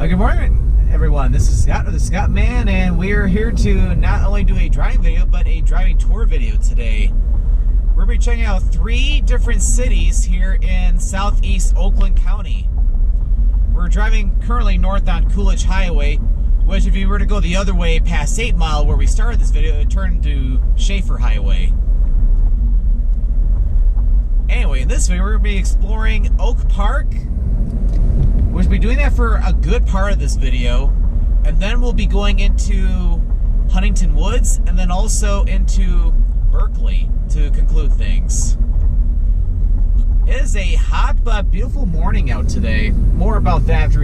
Good morning, everyone. This is Scott with the Scott Man, and we are here to not only do a driving video, but a driving tour video today. We're going to be checking out 3 different cities here in southeast Oakland County. We're driving currently north on Coolidge Highway, which if you were to go the other way past 8 Mile, where we started this video, it would turn to Schaefer Highway. Anyway, in this video, we're going to be exploring Oak Park. We'll be doing that for a good part of this video, and then we'll be going into Huntington Woods, and then also into Berkeley to conclude things. It is a hot but beautiful morning out today. More about that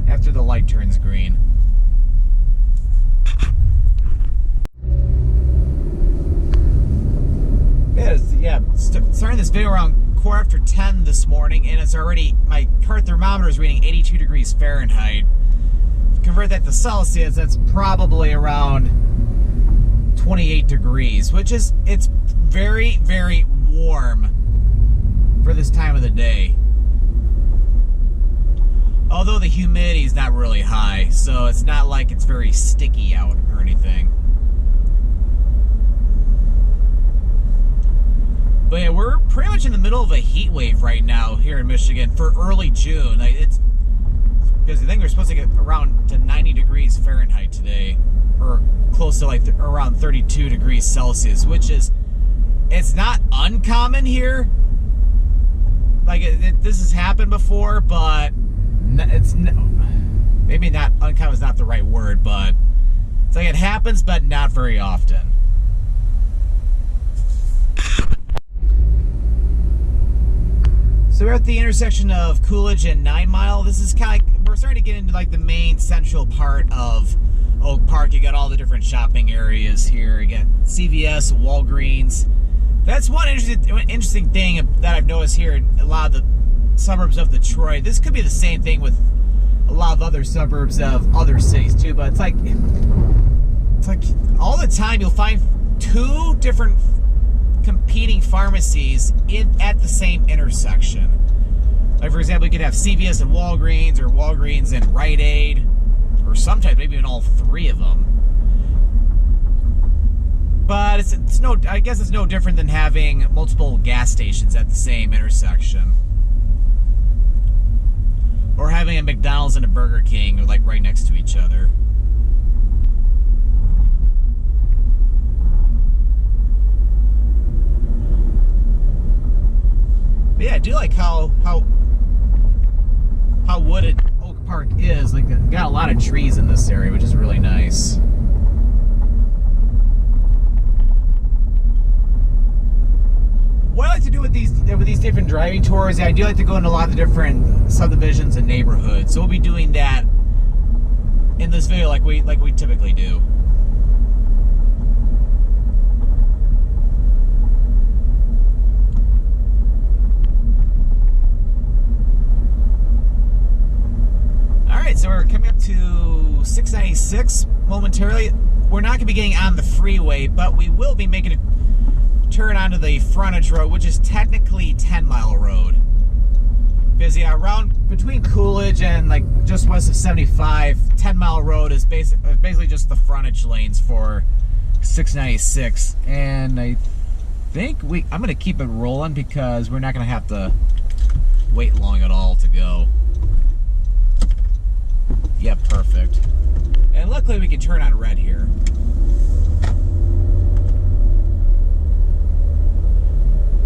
after the light turns green. Starting this video around 10:15 this morning, and it's already, my car thermometer is reading 82 degrees Fahrenheit. Convert that to Celsius, that's probably around 28 degrees, which is, it's very, very warm for this time of the day. Although the humidity is not really high, so it's not like it's very sticky out or anything. But yeah, we're pretty much in the middle of a heat wave right now here in Michigan for early June. Like, it's because I think we're supposed to get around to 90 degrees Fahrenheit today, or close to like around 32 degrees Celsius, which is, it's not uncommon here. Like this has happened before, but it's maybe not uncommon is not the right word, but it's like it happens, but not very often. So we're at the intersection of Coolidge and 9 Mile. This is kind of like, we're starting to get into like the main central part of Oak Park. You got all the different shopping areas here. You got CVS, Walgreens. That's one interesting thing that I've noticed here in a lot of the suburbs of Detroit. This could be the same thing with a lot of other suburbs of other cities too, but it's like all the time you'll find 2 different competing pharmacies at the same intersection. Like, for example, you could have CVS and Walgreens, or Walgreens and Rite Aid, or sometimes maybe even all 3 of them. But it's no, I guess it's no different than having multiple gas stations at the same intersection, or having a McDonald's and a Burger King like right next to each other. But yeah, I do like how wooded Oak Park is. Like, got a lot of trees in this area, which is really nice. What I like to do with these different driving tours, I do like to go into a lot of the different subdivisions and neighborhoods. So we'll be doing that in this video, like we typically do. So we're coming up to 696 momentarily. We're not going to be getting on the freeway, but we will be making a turn onto the Frontage Road, which is technically 10 Mile Road. Because yeah, around between Coolidge and like just west of 75, 10 Mile Road is basically just the frontage lanes for 696. And I think I'm going to keep it rolling because we're not going to have to wait long at all to go. Yep, perfect. And luckily we can turn on red here.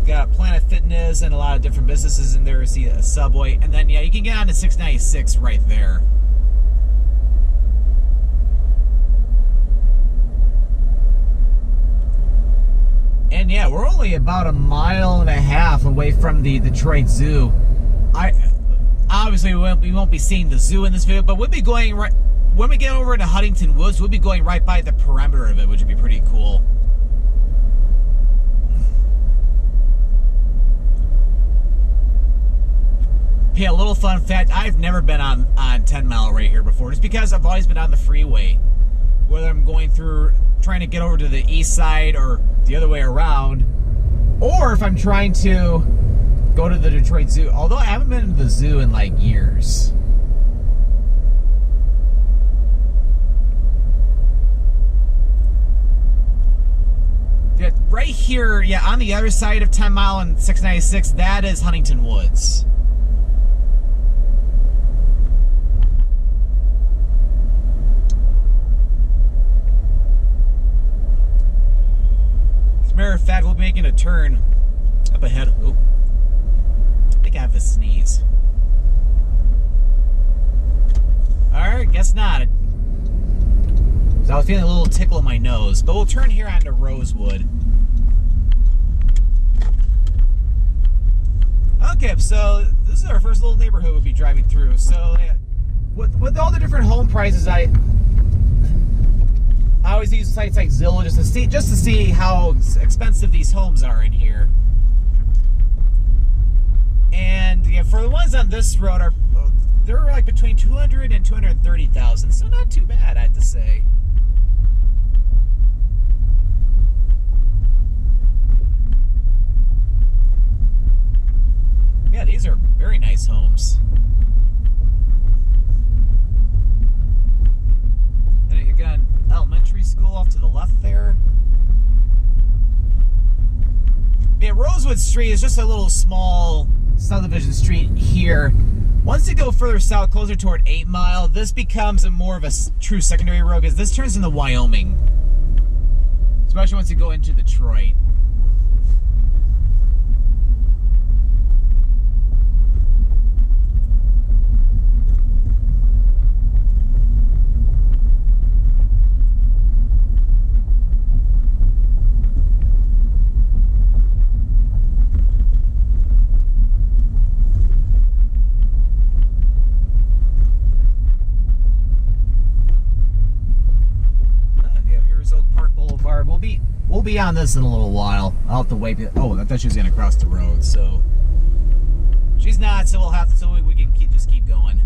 Got Planet Fitness and a lot of different businesses in there. You see a Subway. And then, yeah, you can get on to 696 right there. And yeah, we're only about 1.5 miles away from the Detroit Zoo. Obviously, we won't be seeing the zoo in this video, but we'll be going right when we get over to Huntington Woods. We'll be going right by the perimeter of it, which would be pretty cool. Yeah, a little fun fact: I've never been on 10 Mile right here before, just because I've always been on the freeway. Whether I'm going through, trying to get over to the east side, or the other way around, or if I'm trying to go to the Detroit Zoo, although I haven't been to the zoo in like years. right here, yeah, on the other side of 10 Mile and 696, that is Huntington Woods. As a matter of fact, we'll be making a turn up ahead. Oh, I think I have a sneeze. Alright, guess not. I was feeling a little tickle in my nose, but we'll turn here onto Rosewood. Okay, so this is our first little neighborhood we'll be driving through. So, yeah, with all the different home prices, I always use sites like Zillow just to see how expensive these homes are in here. And yeah, for the ones on this road, they're like between 200 and 230,000, so not too bad, I have to say. Yeah, these are very nice homes. And you got an elementary school off to the left there. Yeah, Rosewood Street is just a little small subdivision street here. Once you go further south, closer toward 8 Mile, this becomes more of a true secondary road because this turns into Wyoming. Especially once you go into Detroit. Park Boulevard. We'll be on this in a little while. I'll have to wait. Oh, I thought she was gonna cross the road, so she's not. So we'll have to. So we can just keep going.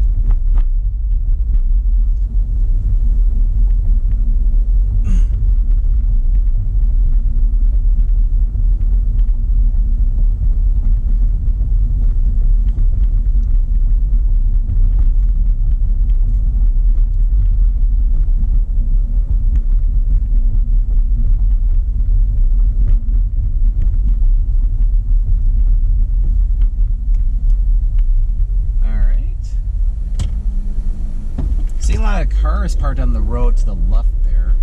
Cars parked on the road to the left there.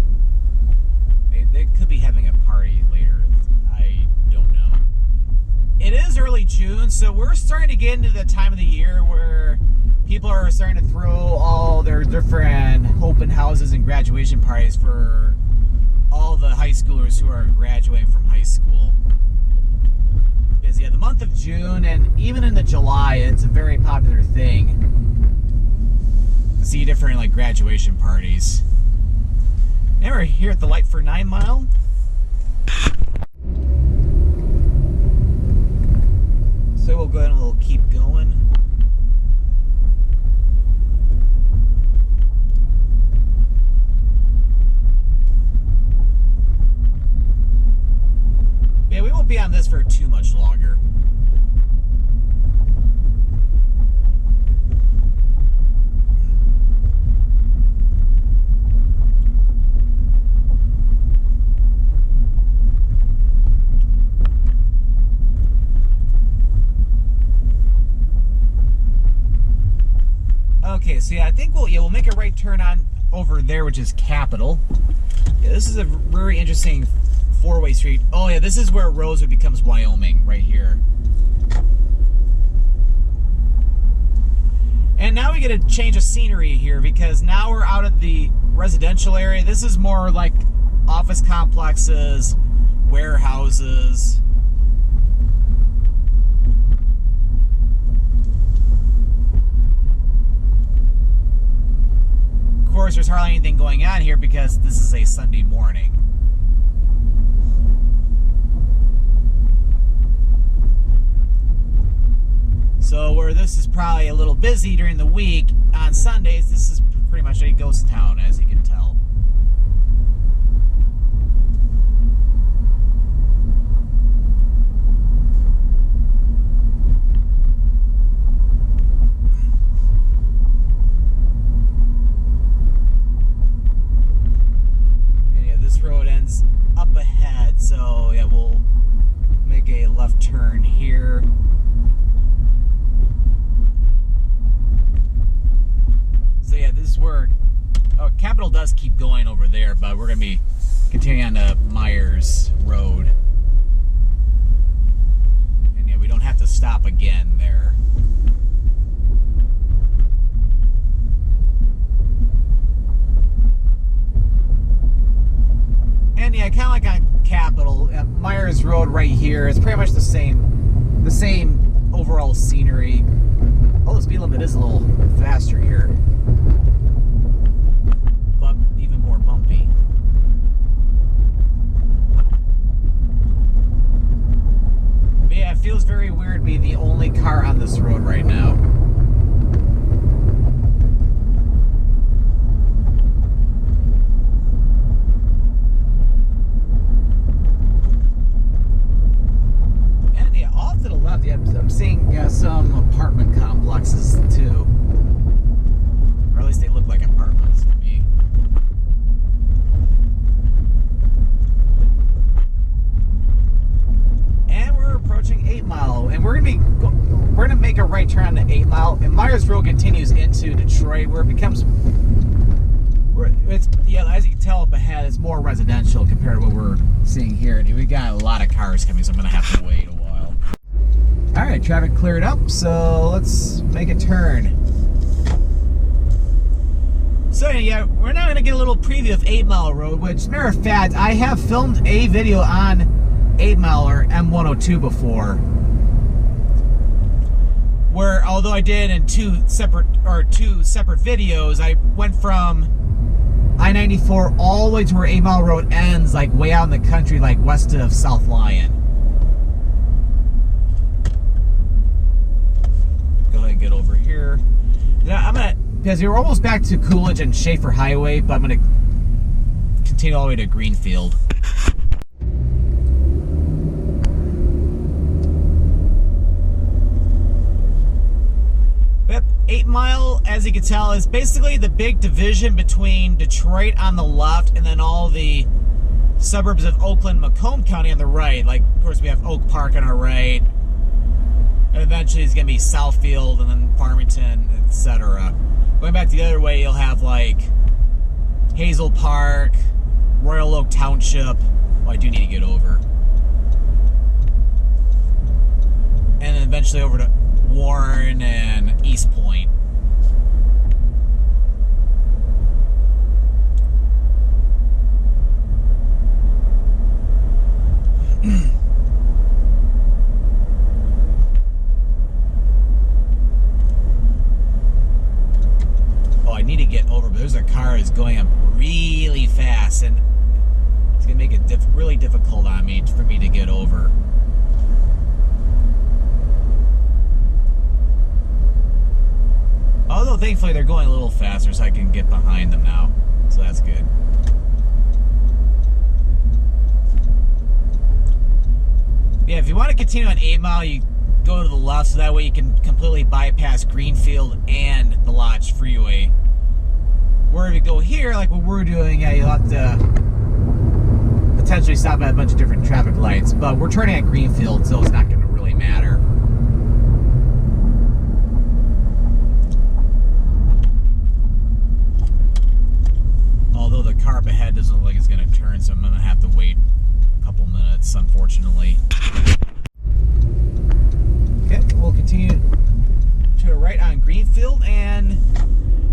They could be having a party later. I don't know. It is early June, so we're starting to get into the time of the year where people are starting to throw all their different open houses and graduation parties for all the high schoolers who are graduating from high school. Because yeah, the month of June and even into July, it's a very popular thing. See different like graduation parties. And we're here at the light for 9 Mile. So we'll go ahead and we'll keep going. Yeah, we won't be on this for too much longer. Okay, so yeah, I think we'll make a right turn on over there, which is Capitol. Yeah, this is a very interesting four-way street. Oh yeah, this is where Rosewood becomes Wyoming, right here. And now we get a change of scenery here because now we're out of the residential area. This is more like office complexes, warehouses. Of course, there's hardly anything going on here because this is a Sunday morning. So where this is probably a little busy during the week, on Sundays, this is pretty much a ghost town, as you can tell. And yeah, this road ends up ahead, so yeah, we'll Capitol does keep going over there, but we're going to be continuing on to Myers Road. And yeah, we don't have to stop again there. And yeah, kind of like on Capitol, Myers Road right here is pretty much the same overall scenery. Oh, the speed limit is a little faster here, but even more bumpy. But yeah, it feels very weird being the only car on this road right now. I'm seeing some apartment complexes too, or at least they look like apartments to me. And we're approaching 8 Mile, and we're gonna make a right turn on to 8 Mile, and Myers Road continues into Detroit, where it becomes, as you can tell up ahead, it's more residential compared to what we're seeing here. And we got a lot of cars coming, so I'm gonna have to wait a while. Alright, traffic cleared up, so let's make a turn. So yeah, we're now going to get a little preview of 8 Mile Road, which, matter of fact, I have filmed a video on 8 Mile or M102 before. Where, although I did in two separate videos, I went from I-94 all the way to where 8 Mile Road ends, like way out in the country, like west of South Lyon. Get over here. Now because we're almost back to Coolidge and Schaefer Highway, but I'm gonna continue all the way to Greenfield. Yep, 8 Mile, as you can tell, is basically the big division between Detroit on the left and then all the suburbs of Oakland, Macomb County on the right. Like, of course, we have Oak Park on our right. And eventually it's going to be Southfield and then Farmington, etc. Going back the other way, you'll have like Hazel Park, Royal Oak Township. Well, I do need to get over. And then eventually over to Warren and East Point. I need to get over, but there's a car that's going up really fast, and it's gonna make it really difficult on me for me to get over. Although thankfully they're going a little faster, so I can get behind them now, so that's good. Yeah, if you want to continue on 8 Mile, you go to the left, so that way you can completely bypass Greenfield and the Lodge Freeway. Where if you go here, like what we're doing, yeah, you'll have to potentially stop at a bunch of different traffic lights. But we're turning at Greenfield, so it's not going to really matter. Although the car up ahead doesn't look like it's going to turn, so I'm going to have to wait a couple minutes, unfortunately. Okay, we'll continue to the right on Greenfield, and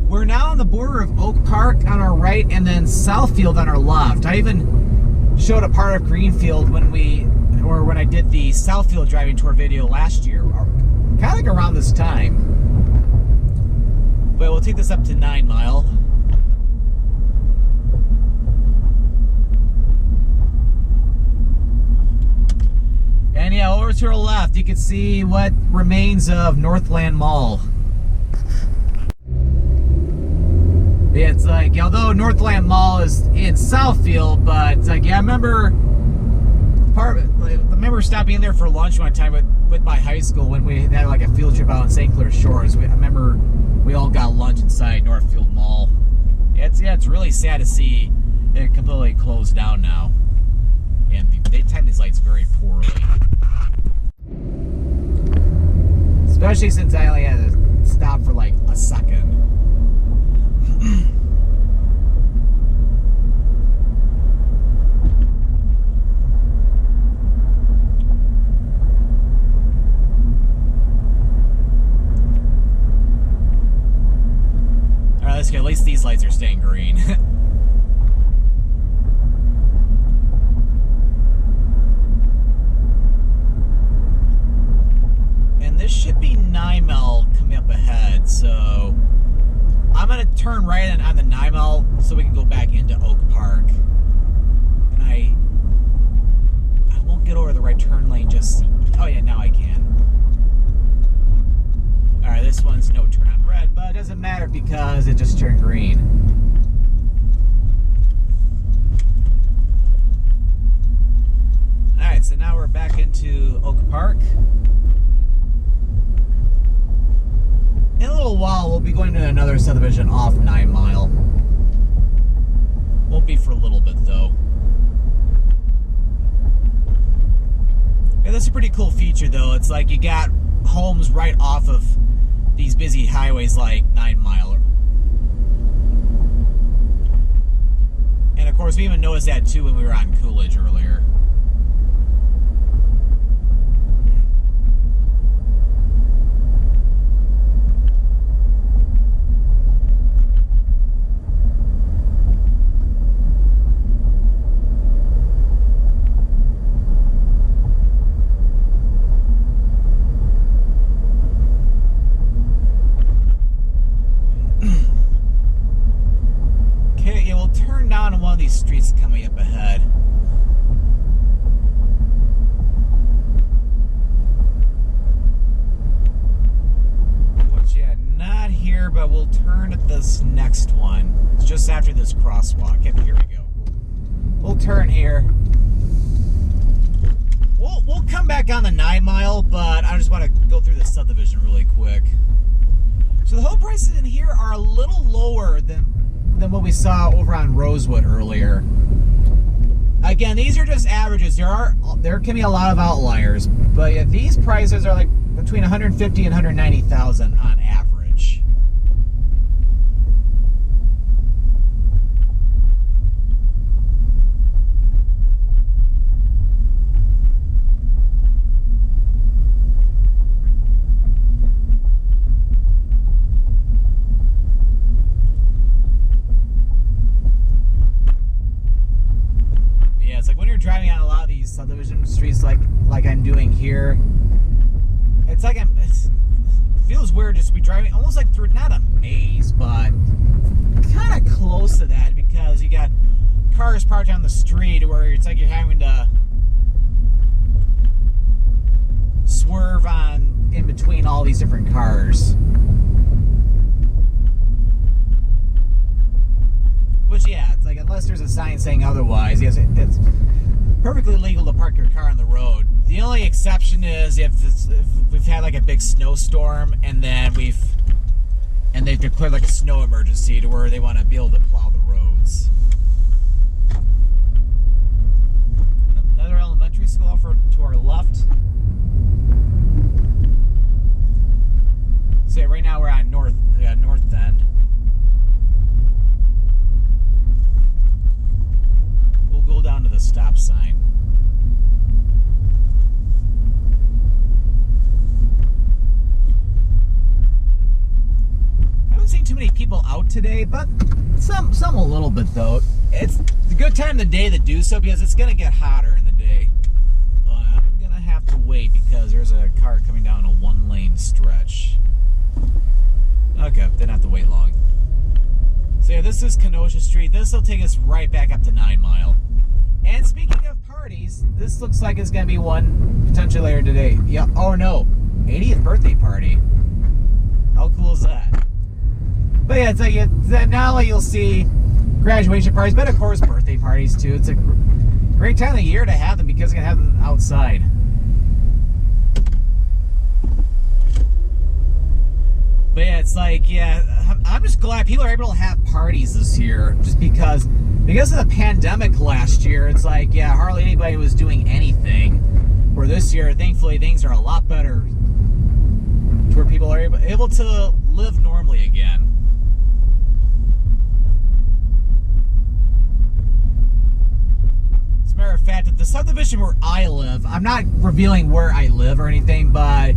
we're now on the border of Oak Park on our right and then Southfield on our left. I even showed a part of Greenfield when I did the Southfield driving tour video last year, kind of like around this time. But we'll take this up to 9 Mile. And yeah, over to our left, you can see what remains of Northland Mall. Yeah, it's like, although Northland Mall is in Southfield, but it's like, yeah, I remember stopping in there for lunch one time with my high school when we had like a field trip out in St. Clair Shores. I remember we all got lunch inside Northfield Mall. Yeah, it's really sad to see it completely closed down now. And they time these lights very poorly. Especially since I only had to stop for like a second. least these lights are staying green. And this should be 9 mile coming up ahead, so I'm going to turn right on the 9 mile so we can go back into Oak Park. And I won't get over the right turn lane just... Oh yeah, now I can. Alright, this one's no turn on red, but it doesn't matter because it just turned green. Alright, so now we're back into Oak Park. In a little while, we'll be going to another subdivision off 9 mile. Won't be for a little bit, though. Yeah, that's a pretty cool feature, though. It's like you got homes right off of these busy highways like 9 mile. And, of course, we even noticed that, too, when we were on Coolidge earlier. These streets coming up ahead. Which, yeah, not here, but we'll turn at this next one. It's just after this crosswalk. Yep, here we go. We'll turn here. We'll come back on the 9 mile, but I just want to go through the subdivision really quick. So the home prices in here are a little lower than what we saw over on Rosewood earlier. Again, these are just averages. There can be a lot of outliers, but yeah, these prices are like between $150,000 and $190,000 on average. Driving on a lot of these subdivision streets like I'm doing here, it's like it feels weird just to be driving almost like through, not a maze, but kind of close to that, because you got cars parked on the street where it's like you're having to swerve on in between all these different cars. Which, yeah, it's like, unless there's a sign saying otherwise, yes, it's perfectly legal to park your car on the road. The only exception is if we've had like a big snowstorm and then they've declared like a snow emergency to where they want to be able to plow the roads. Another elementary school to our left. So yeah, right now we're on North End. We'll go down to the stop sign. I haven't seen too many people out today, but some a little bit though. It's a good time of the day to do so because it's going to get hotter in the day. I'm going to have to wait because there's a car coming down a 1-lane stretch. Okay, didn't have to wait long. So yeah, this is Kenosha Street. This will take us right back up to 9 mile. And speaking of parties, this looks like it's going to be one potentially later today. Yeah, oh no, 80th birthday party. How cool is that? But yeah, it's like not only you'll see graduation parties, but of course birthday parties too. It's a great time of the year to have them because you can have them outside. But yeah, it's like, yeah, I'm just glad people are able to have parties this year just because of the pandemic last year. It's like, yeah, hardly anybody was doing anything. Where this year, thankfully, things are a lot better to where people are able to live normally again. As a matter of fact, at the subdivision where I live, I'm not revealing where I live or anything, but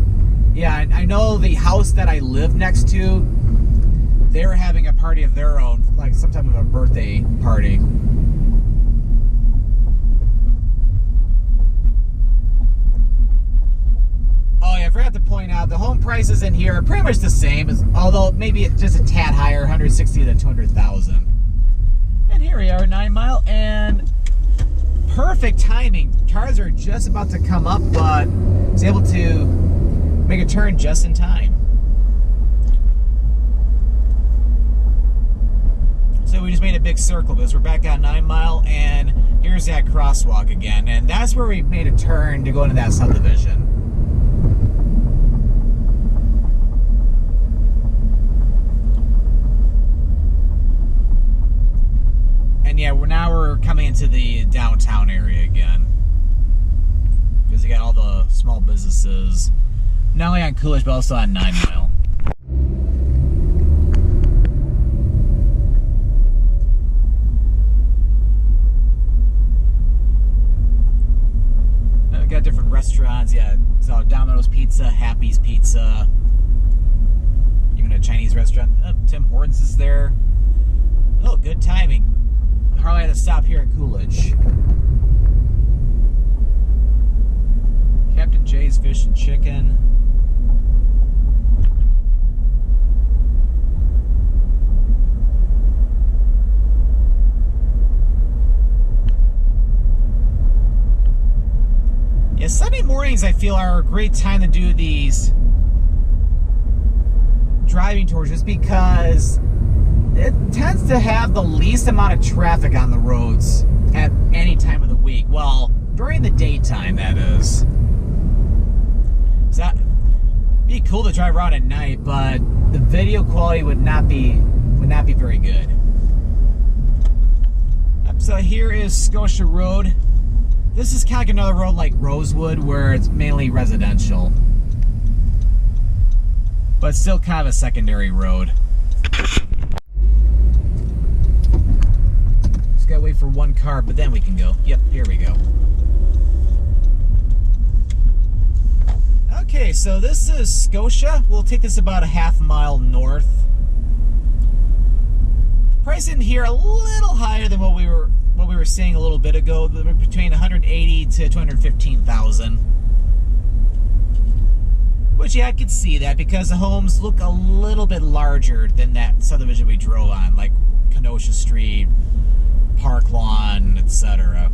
yeah, I know the house that I live next to, they were having a party of their own, like some type of a birthday party. Oh yeah, I forgot to point out the home prices in here are pretty much the same, although maybe it's just a tad higher, 160 to 200,000. And here we are, 9 Mile, and perfect timing. Cars are just about to come up, but I was able to make a turn just in time. So we just made a big circle because we're back on 9 Mile, and here's that crosswalk again, and that's where we made a turn to go into that subdivision. And yeah, now we're coming into the downtown area again, because you got all the small businesses, not only on Coolidge but also on 9 Mile. And we got different restaurants, yeah, so Domino's Pizza, Happy's Pizza, even a Chinese restaurant. Oh, Tim Hortons is there. Oh, good timing. Hardly had to stop here at Coolidge. Captain Jay's Fish and Chicken. Yeah, Sunday mornings I feel are a great time to do these driving tours just because it tends to have the least amount of traffic on the roads at any time of the week. Well, during the daytime, that is. So it'd be cool to drive around at night, but the video quality would not be very good. So here is Scotia Road. This is kind of like another road like Rosewood, where it's mainly residential, but still kind of a secondary road. Gotta wait for one car, but then we can go. Yep, here we go. Okay, so this is Scotia. We'll take this about a half mile north. Price in here a little higher than what we were seeing a little bit ago, between 180 to 215,000. Which, yeah, I could see that because the homes look a little bit larger than that subdivision we drove on, like Kenosha Street, Park Lawn, etc.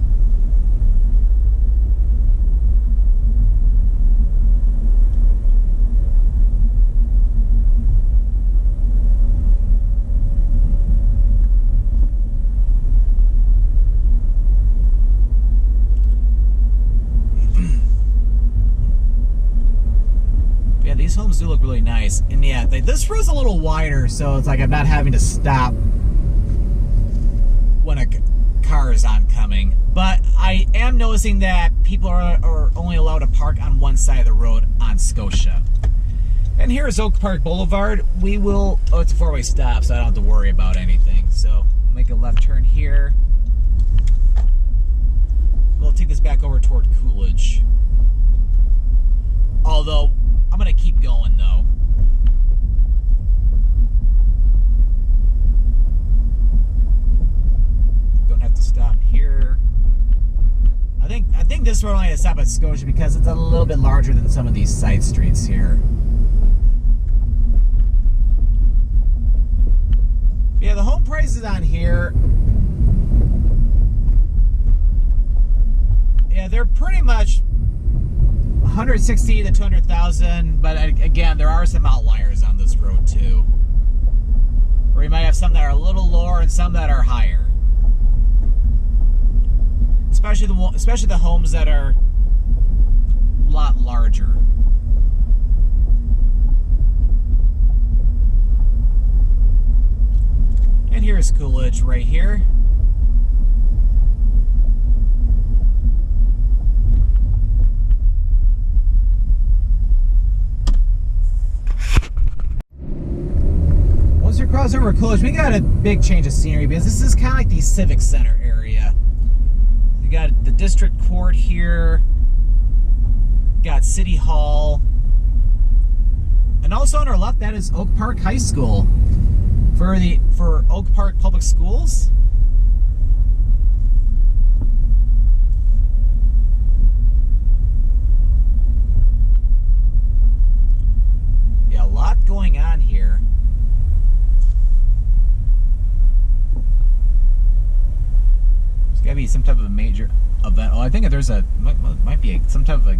Yeah, these homes do look really nice. And yeah, this road's a little wider, so it's like I'm not having to stop when a car is oncoming. But I am noticing that people are only allowed to park on one side of the road on Scotia. And here is Park Boulevard. Oh, it's a four-way stop, so I don't have to worry about anything. So we'll make a left turn here. We'll take this back over toward Coolidge. Although, I'm going to keep going though. Don't have to stop here. I think this road only has to stop at Scotia because it's a little bit larger than some of these side streets here. Yeah, the home prices on here, yeah, they're pretty much 160 to 200,000, but again, there are some outliers on this road too, where you might have some that are a little lower and some that are higher. Especially the homes that are a lot larger. And here's Coolidge right here. Once you cross over Coolidge, we got a big change of scenery because this is kind of like the Civic Center area. You got the District Court here, got City Hall, and also on our left, that is Oak Park High School. for Oak Park Public Schools. Yeah, a lot going on here. There's gotta be some type of a major event. Oh, I think there's might be some type of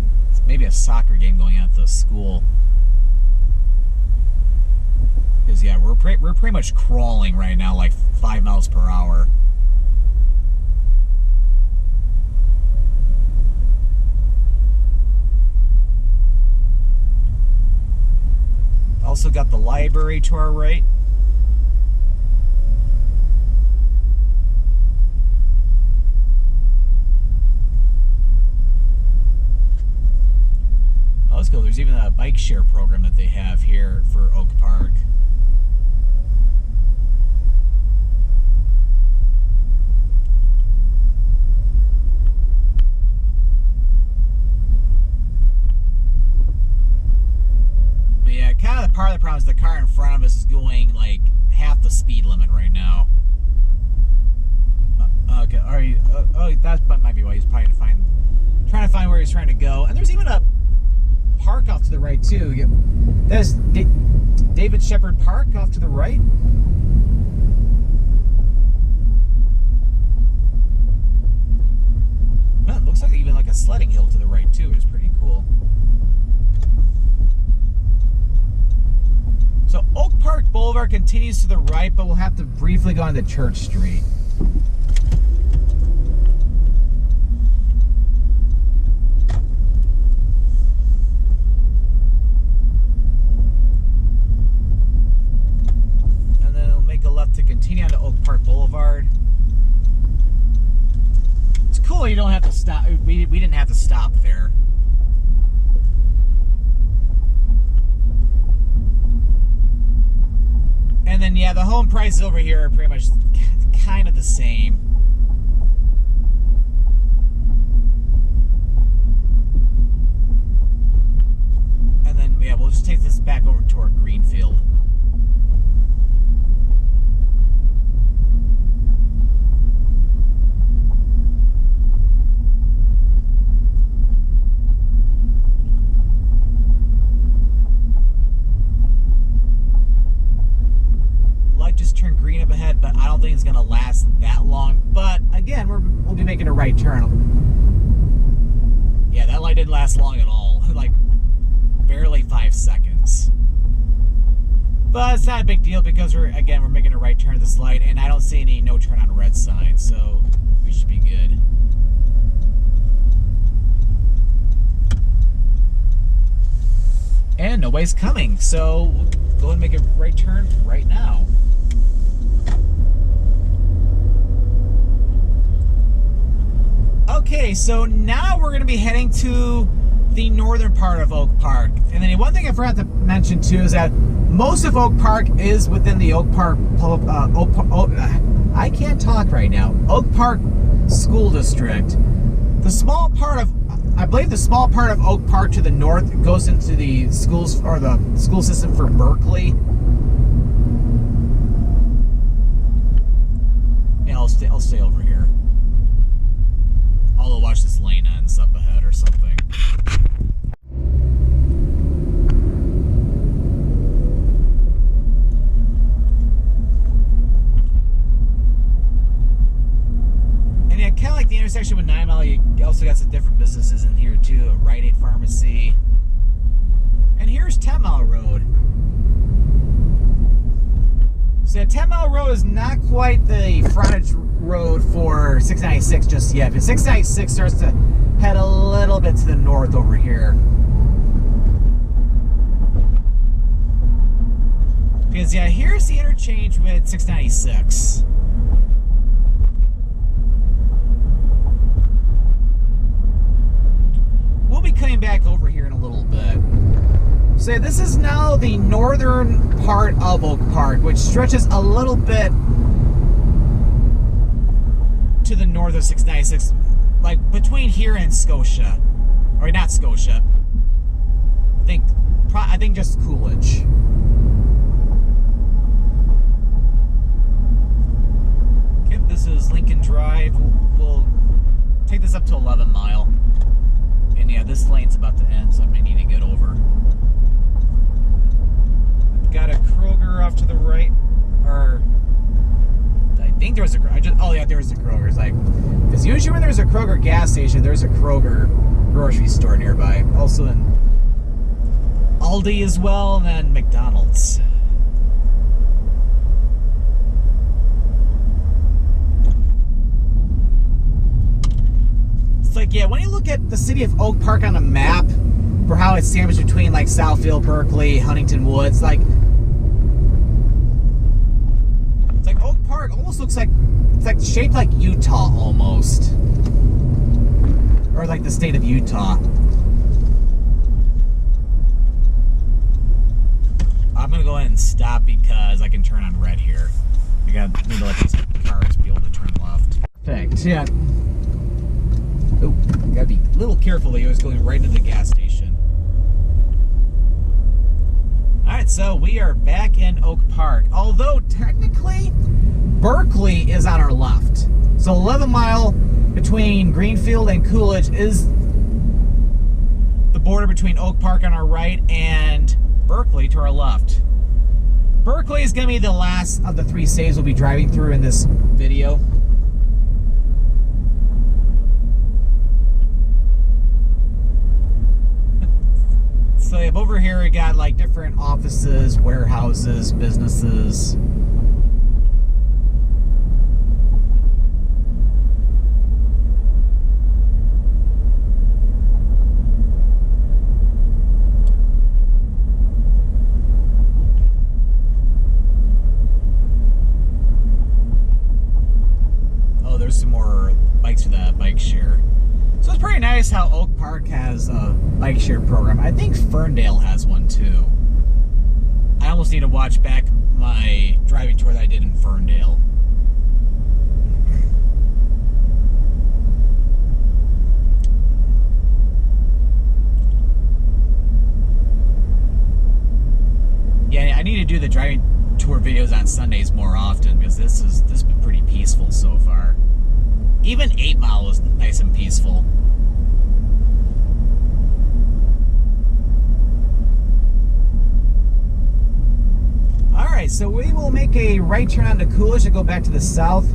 maybe a soccer game going on at the school. Because yeah, we're pretty much crawling right now, like 5 miles per hour. Also got the library to our right. Oh, let's go. There's even a bike share program that they have here for Oak Park. Kind of part of the problem is the car in front of us is going like half the speed limit right now. Okay, are you? That might be why he's probably trying to find where he's trying to go. And there's even a park off to the right too. There's David Shepherd Park off to the right. Well, it looks like even like a sledding hill to the right too, which is pretty cool. So Oak Park Boulevard continues to the right, but we'll have to briefly go on to Church Street. And then we'll make a left to continue on to Oak Park Boulevard. It's cool you don't have to stop. We didn't have to stop there. And then, yeah, the home prices over here are pretty much kind of the same. And then, yeah, we'll just take this back over toward Greenfield. Turn green up ahead, but I don't think it's going to last that long. But again, we'll be making a right turn. Yeah, that light didn't last long at all. Like barely 5 seconds. But it's not a big deal because we're making a right turn at this light, and I don't see any no turn on red sign, so we should be good. And nobody's coming, so we'll go and make a right turn right now. Okay, so now we're going to be heading to the northern part of Oak Park. And then one thing I forgot to mention too is that most of Oak Park is within the Oak Park, I can't talk right now, Oak Park School District. The small part of, I believe the small part of Oak Park to the north goes into the schools, or the school system for Berkeley. Yeah, I'll stay over here. I'll watch this lane ends up ahead or something. And yeah, kind of like the intersection with 9 Mile, you also got some different businesses in here too. A Rite Aid Pharmacy. And here's 10 Mile Road. So 10 Mile Road is not quite the frontage road for 696 just yet, but 696 starts to head a little bit to the north over here. Because yeah, here's the interchange with 696. We'll be coming back over here in a little bit. So this is now the northern part of Oak Park, which stretches a little bit to the north of 696, like between here and Scotia, or not Scotia. I think just Coolidge. think there was oh yeah, there was a Kroger. It's like, because usually when there's a Kroger gas station, there's a Kroger grocery store nearby. Also in Aldi as well, and then McDonald's. It's like, yeah, when you look at the city of Oak Park on a map, for how it's sandwiched between like Southfield, Berkeley, Huntington Woods, like, it's like Oak Park almost looks like, it's like shaped like Utah almost, or like the state of Utah. I'm gonna go ahead and stop because I can turn on red here. Need to let these cars be able to turn left. Perfect. Yeah. Oh, gotta be a little careful. He was going right into the gas station. Alright, so we are back in Oak Park. Although, technically, Berkeley is on our left. So 11 mile between Greenfield and Coolidge is the border between Oak Park on our right and Berkeley to our left. Berkeley is going to be the last of the 3 saves we'll be driving through in this video. So yeah, over here we got like different offices, warehouses, businesses. Oh, there's some more bikes for the bike share. So it's pretty nice how Oak Park has a bike share program. I think Ferndale has one too. I almost need to watch back my driving tour that I did in Ferndale. Yeah, I need to do the driving tour videos on Sundays more often because this has been pretty peaceful so far. Even 8 Mile was nice and peaceful. Alright, so we will make a right turn onto Coolidge to go back to the south.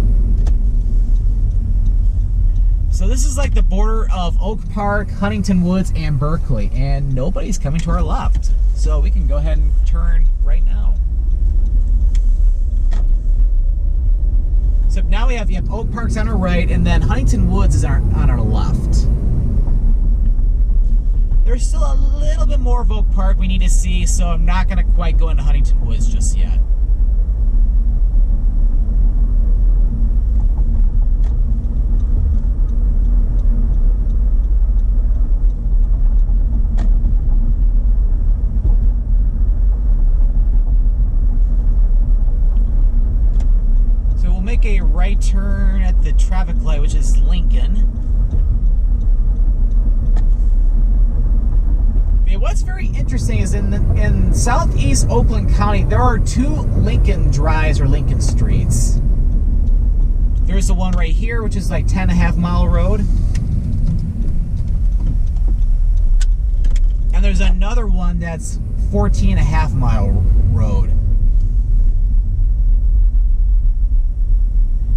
So this is like the border of Oak Park, Huntington Woods, and Berkeley, and nobody's coming to our left. So we can go ahead and turn right now. So now we have Oak Park's on our right, and then Huntington Woods is on our left. There's still a little bit more of Oak Park we need to see, so I'm not going to quite go into Huntington Woods just yet. Make a right turn at the traffic light, which is Lincoln. But what's very interesting is in southeast Oakland County, there are 2 Lincoln drives or Lincoln streets. There's the one right here, which is like 10.5 mile road. And there's another one that's 14.5 mile road.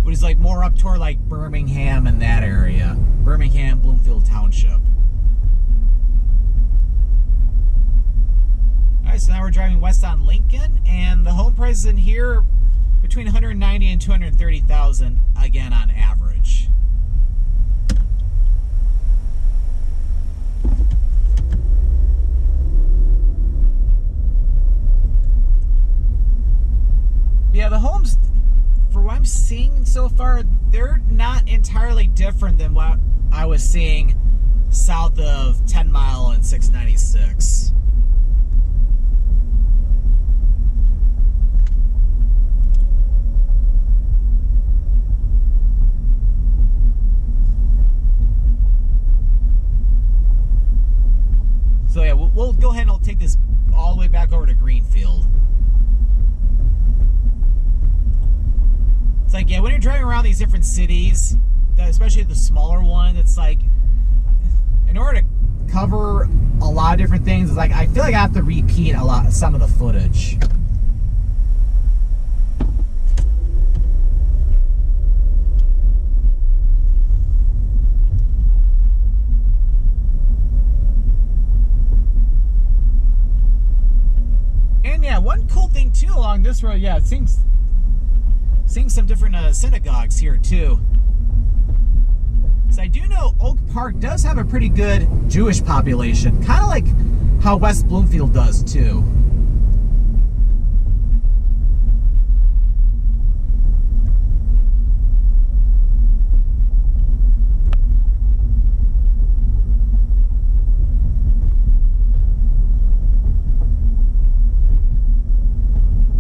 Which is like more up toward like Birmingham and that area. Birmingham, Bloomfield Township. Alright, so now we're driving west on Lincoln, and the home prices in here between $190,000 and $230,000 again on average. Yeah, the homes, for what I'm seeing so far, they're not entirely different than what I was seeing south of 10 Mile and 696. So yeah, we'll go ahead and I'll take this all the way back over to Greenfield. It's like, yeah, when you're driving around these different cities, especially the smaller one, it's like, in order to cover a lot of different things, it's like, I feel like I have to repeat some of the footage. one cool thing too along this road, yeah, seeing some different synagogues here too. So I do know Oak Park does have a pretty good Jewish population, kind of like how West Bloomfield does too.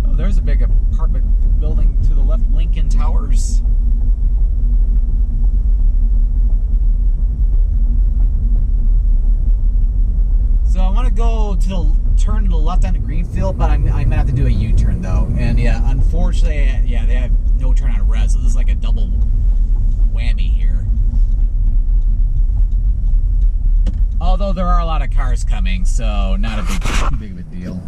Oh, there's a big apartment building to the left, Lincoln Towers. So I want to go to the turn to the left onto Greenfield, but I'm gonna have to do a U-turn though. And yeah, unfortunately, yeah, they have no turn on red, so this is like a double whammy here. Although there are a lot of cars coming, so not a too big of a deal.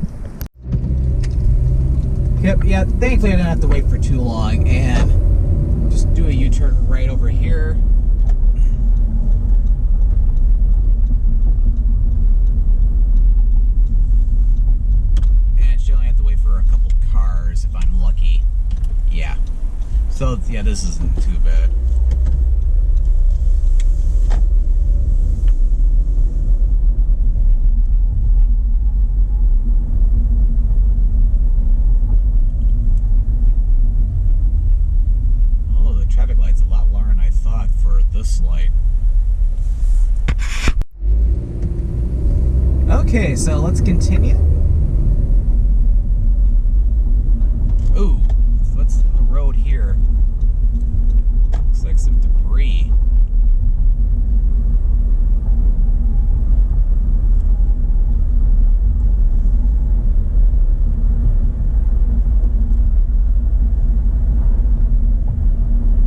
Yep, yeah, thankfully I didn't have to wait for too long, and just do a U-turn right over here. If I'm lucky. Yeah. So, yeah, this isn't too bad. Oh, the traffic light's a lot longer than I thought for this light. Okay, so let's continue. Ooh, what's in the road here? Looks like some debris.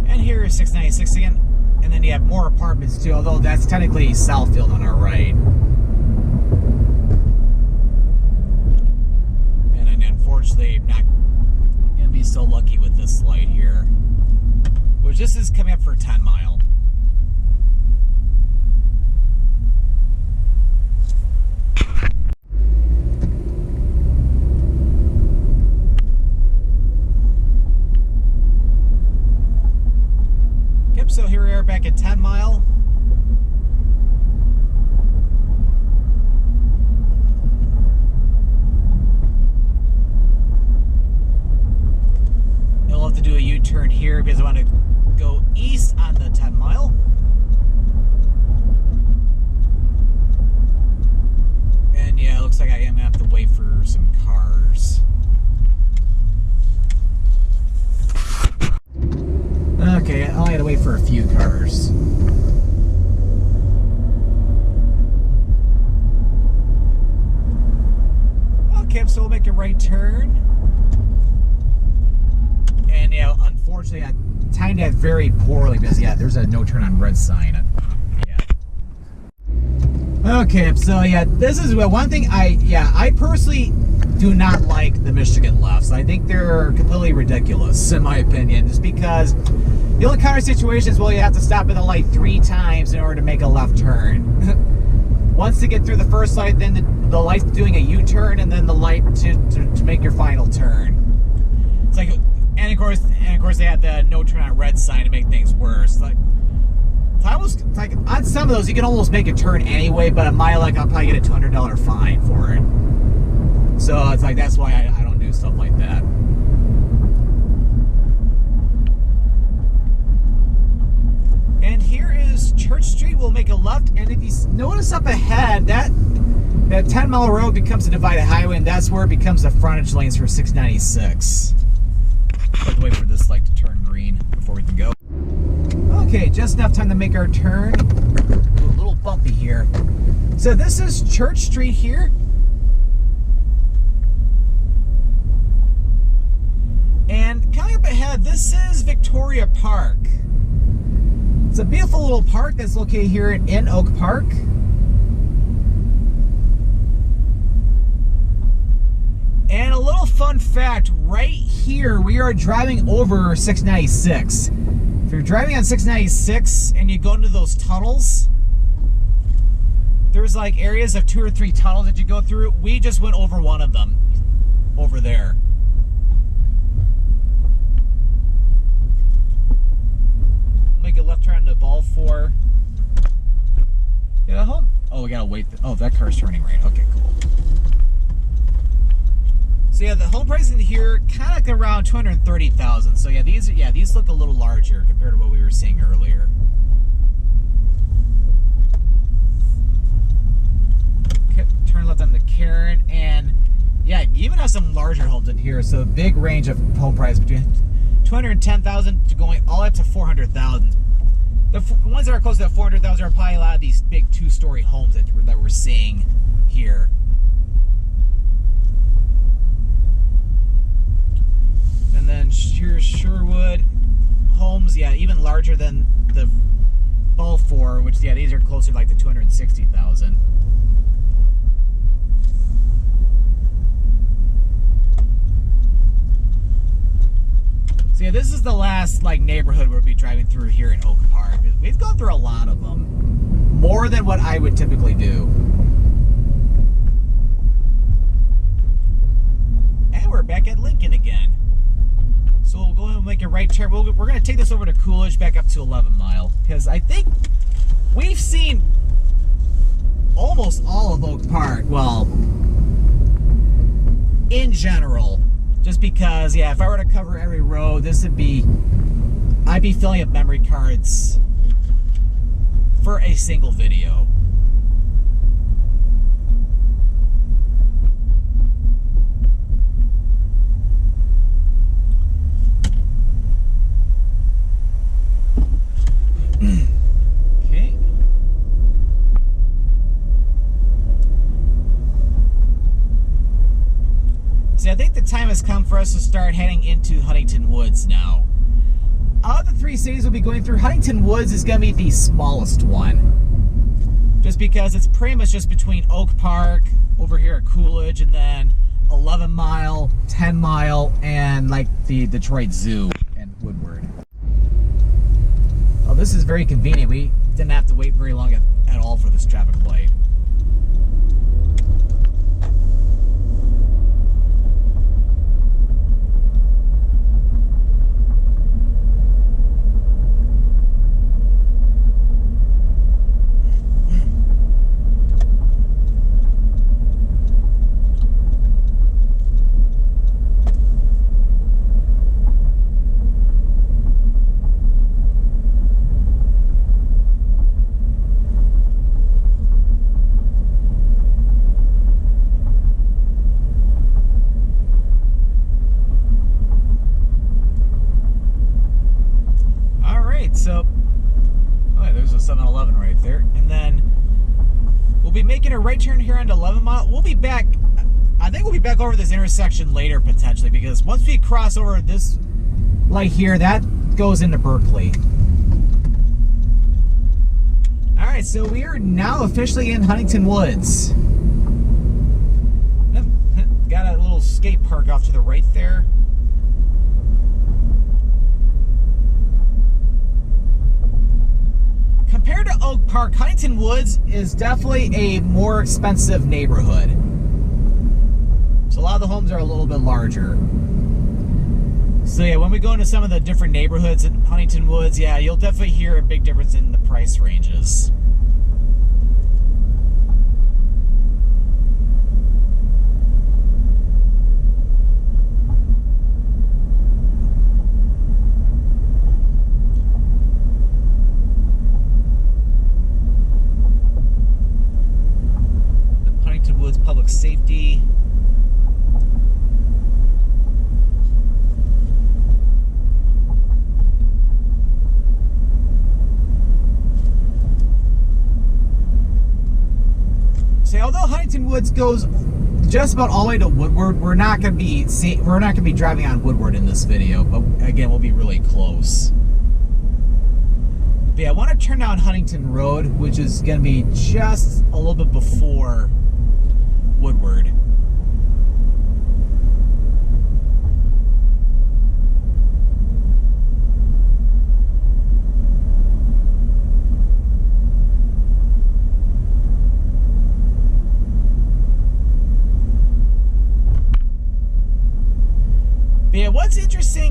And here is 696 again. And then you have more apartments too, although that's technically Southfield on our right. And then unfortunately, not be so lucky with this light here, which this is coming up for 10 mile. Yep, so here we are back at 10 mile. I'll have to do a U-turn here because I want to go east on the 10 mile. And yeah, it looks like I am going to have to wait for some cars. Okay, I only had to wait for a few cars. Okay, so we'll make a right turn. And yeah, unfortunately, I timed that very poorly because yeah, there's a no turn on red sign. Yeah. Okay, so yeah, this is one thing I personally do not like the Michigan lefts. I think they're completely ridiculous in my opinion, just because you'll encounter situations where you have to stop at the light 3 times in order to make a left turn. Once to get through the first light, then the light's doing a U-turn, and then the light to make your final turn. It's like. And of course, they had the no turn on red sign to make things worse. Like on some of those, you can almost make a turn anyway, but at my luck, I'll probably get a $200 fine for it. So it's like that's why I don't do stuff like that. And here is Church Street. We'll make a left, and if you notice up ahead, that 10 mile road becomes a divided highway, and that's where it becomes the frontage lanes for 696. Have to wait for this light to turn green before we can go. Okay, just enough time to make our turn. Ooh, a little bumpy here. So this is Church Street here. And coming up ahead, this is Victoria Park. It's a beautiful little park that's located here in Oak Park. And a little fun fact, right here, we are driving over 696. If you're driving on 696 and you go into those tunnels, there's like areas of 2 or 3 tunnels that you go through. We just went over one of them. over there. Make a left turn to Balfour. Yeah, home. Oh, we gotta wait. Oh, that car's turning right. Okay, cool. So yeah, the home price in here kind of around 230,000. So yeah, these look a little larger compared to what we were seeing earlier. Okay, turn left on the Karen, and yeah, you even have some larger homes in here. So big range of home price between 210,000 to going all the way up to 400,000. The ones that are close to that 400,000 are probably a lot of these big two-story homes that we're seeing here. And then here's Sherwood homes, yeah, even larger than the Balfour, which yeah, these are closer to like the 260,000. So yeah, this is the last like neighborhood we'll be driving through here in Oak Park. We've gone through a lot of them, more than what I would typically do. And we're back at Lincoln again. So we'll go ahead and make a right turn. We're going to take this over to Coolidge, back up to 11 Mile, because I think we've seen almost all of Oak Park. Well, in general. Just because, yeah, if I were to cover every road, I'd be filling up memory cards for a single video. Okay. See, I think the time has come for us to start heading into Huntington Woods now. Out of the three cities we'll be going through, Huntington Woods is going to be the smallest one. Just because it's pretty much just between Oak Park, over here at Coolidge, and then 11 Mile, 10 Mile, and like the Detroit Zoo and Woodward. Oh, this is very convenient. We didn't have to wait very long at all for this traffic light. So, oh yeah, there's a 7-Eleven right there. And then we'll be making a right turn here onto 11 Mile. We'll be back, I think we'll be back over this intersection later potentially, because once we cross over this light here, that goes into Berkeley. Alright, so we are now officially in Huntington Woods. Got a little skate park off to the right there. Compared to Oak Park, Huntington Woods is definitely a more expensive neighborhood. So a lot of the homes are a little bit larger. So yeah, when we go into some of the different neighborhoods in Huntington Woods, yeah, you'll definitely hear a big difference in the price ranges. Public safety. See, although Huntington Woods goes just about all the way to Woodward, we're not going to be driving on Woodward in this video, but again, we'll be really close. But yeah, I want to turn down Huntington Road, which is going to be just a little bit before Woodward.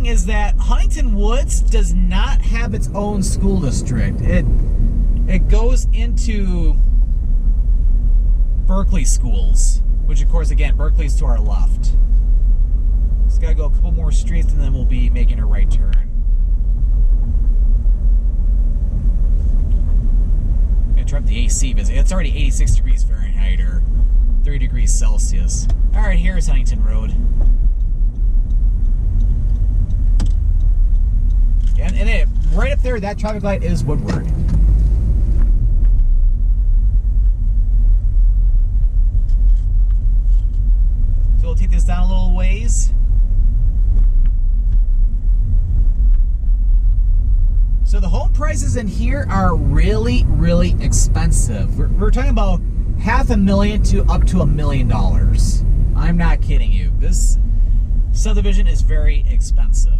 thing is that Huntington Woods does not have its own school district. It goes into Berkeley schools, which of course, again, Berkeley's to our left. Just gotta go a couple more streets and then we'll be making a right turn. Interrupt the AC visit. It's already 86 degrees Fahrenheit or 30 degrees Celsius. All right, here's Huntington Road. And right up there, that traffic light is Woodward. So we'll take this down a little ways. So the home prices in here are really, really expensive. We're talking about $500,000 to up to $1 million. I'm not kidding you. This subdivision is very expensive.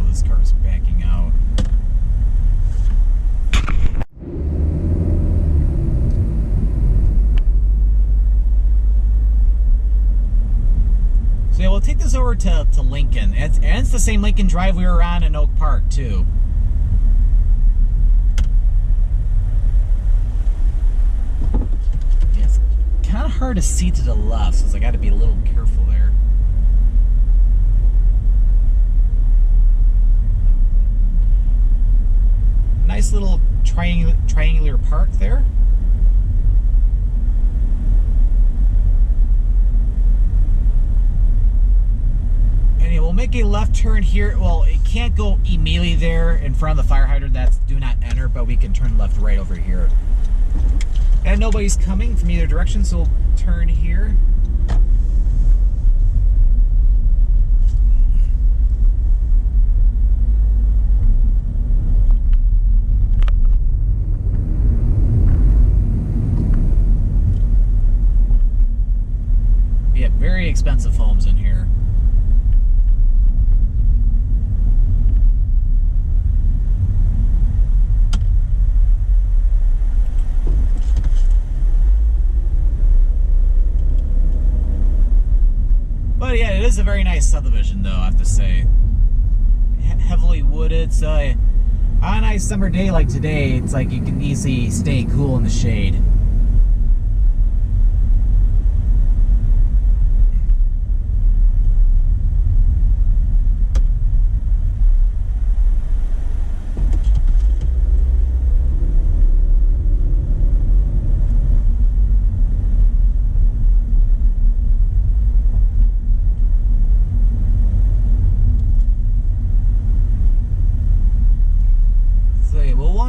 This car's backing out. So yeah, we'll take this over to Lincoln. And it's the same Lincoln Drive we were on in Oak Park too. Yeah, it's kind of hard to see to the left, so I got to be a little careful there. Nice little triangular park there. And yeah, we'll make a left turn here. Well, it can't go immediately there in front of the fire hydrant. That's do not enter, but we can turn left right over here. And nobody's coming from either direction, so we'll turn here. Very expensive homes in here. But yeah, it is a very nice subdivision though, I have to say. Heavily wooded, so on a nice summer day like today, it's like you can easily stay cool in the shade.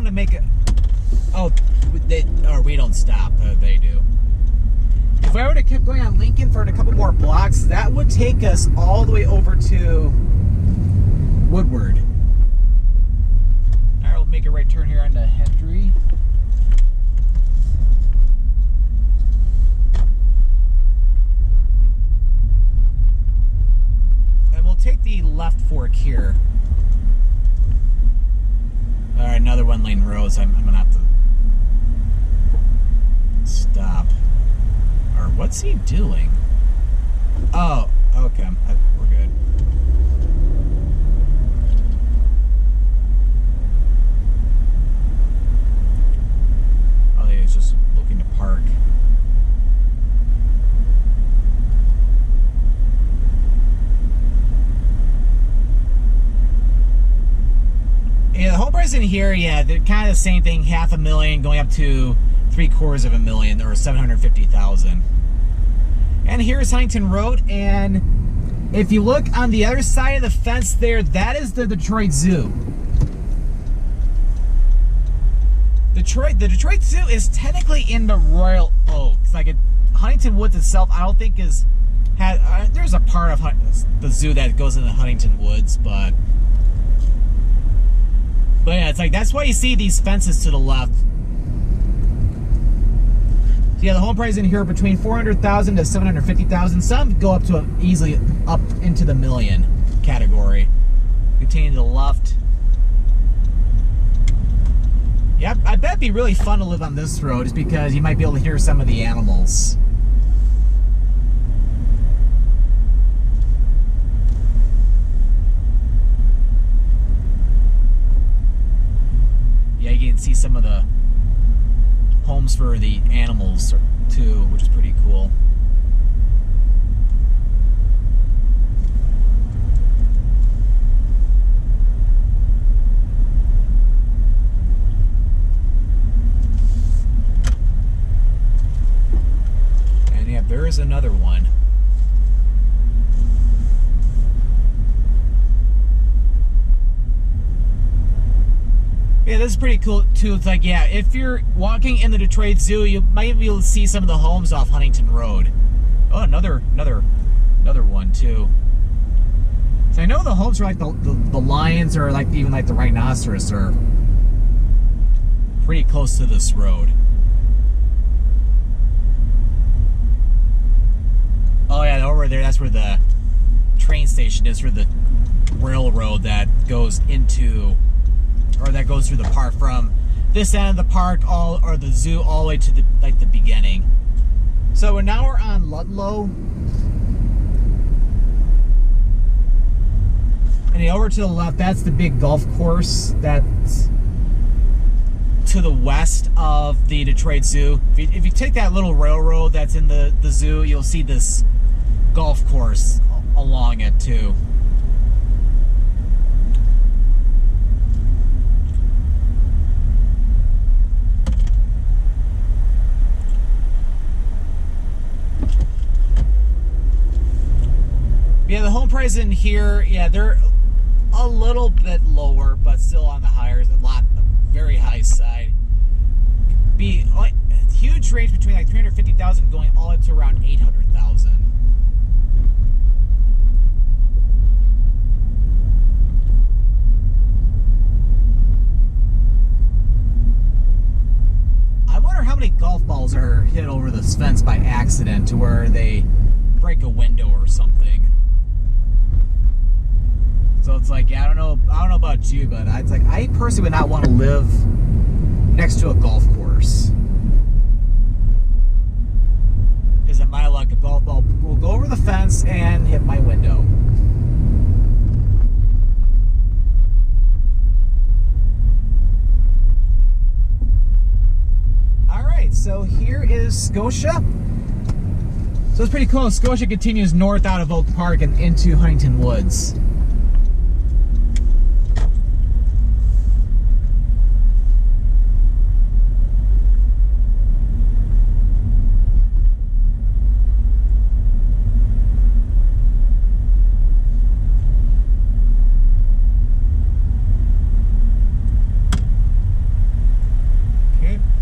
To make it, we don't stop. They do. If I would have kept going on Lincoln for a couple more blocks, that would take us all the way over to Woodward. All right, we'll make a right turn here onto Hendry. And we'll take the left fork here. Alright, another one-lane road, so I'm gonna have to stop. Or what's he doing? Oh, okay, we're good. Oh, yeah, he's just looking to park. Yeah, the home price in here, yeah, they're kind of the same thing, $500,000 going up to $750,000 or $750,000. And here's Huntington Road, and if you look on the other side of the fence there, that is the Detroit Zoo. The Detroit Zoo is technically in the Royal Oaks. Like Huntington Woods itself, I don't think there's a part of the zoo that goes into Huntington Woods, but yeah, it's like that's why you see these fences to the left. So yeah, the home price in here are between $400,000 to $750,000. Some go up to easily up into the million category. Continue to the left. Yeah, I bet it'd be really fun to live on this road just because you might be able to hear some of the animals. Yeah, you can see some of the homes for the animals too, which is pretty cool. And yeah, there is another one. Yeah, this is pretty cool too. It's like, yeah, if you're walking in the Detroit Zoo, you might be able to see some of the homes off Huntington Road. Oh, another one too. So I know the homes are like the lions, or like even like the rhinoceros are pretty close to this road. Oh yeah, over there, that's where the train station is, for the railroad that goes into, or that goes through the park from this end of the park, or the zoo, all the way to the beginning. So we're on Ludlow, and over to the left, that's the big golf course that's to the west of the Detroit Zoo. If you take that little railroad that's in the zoo, you'll see this golf course along it too. Yeah, the home price in here, yeah, they're a little bit lower, but still on the higher, very high side. Be like a huge range between like $350,000 going all up to around $800,000. I wonder how many golf balls are hit over this fence by accident to where they break a window or something. So it's like, yeah, I don't know about you, but it's like, I personally would not want to live next to a golf course. Because at my luck, a golf ball will go over the fence and hit my window. Alright, so here is Scotia. So it's pretty cool. Scotia continues north out of Oak Park and into Huntington Woods.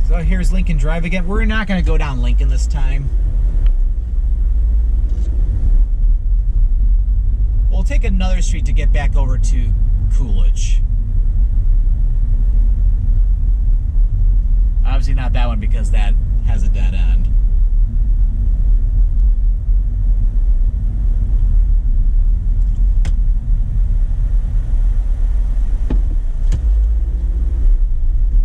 So here's Lincoln Drive again. We're not going to go down Lincoln this time. We'll take another street to get back over to Coolidge. Obviously not that one because that has a dead end.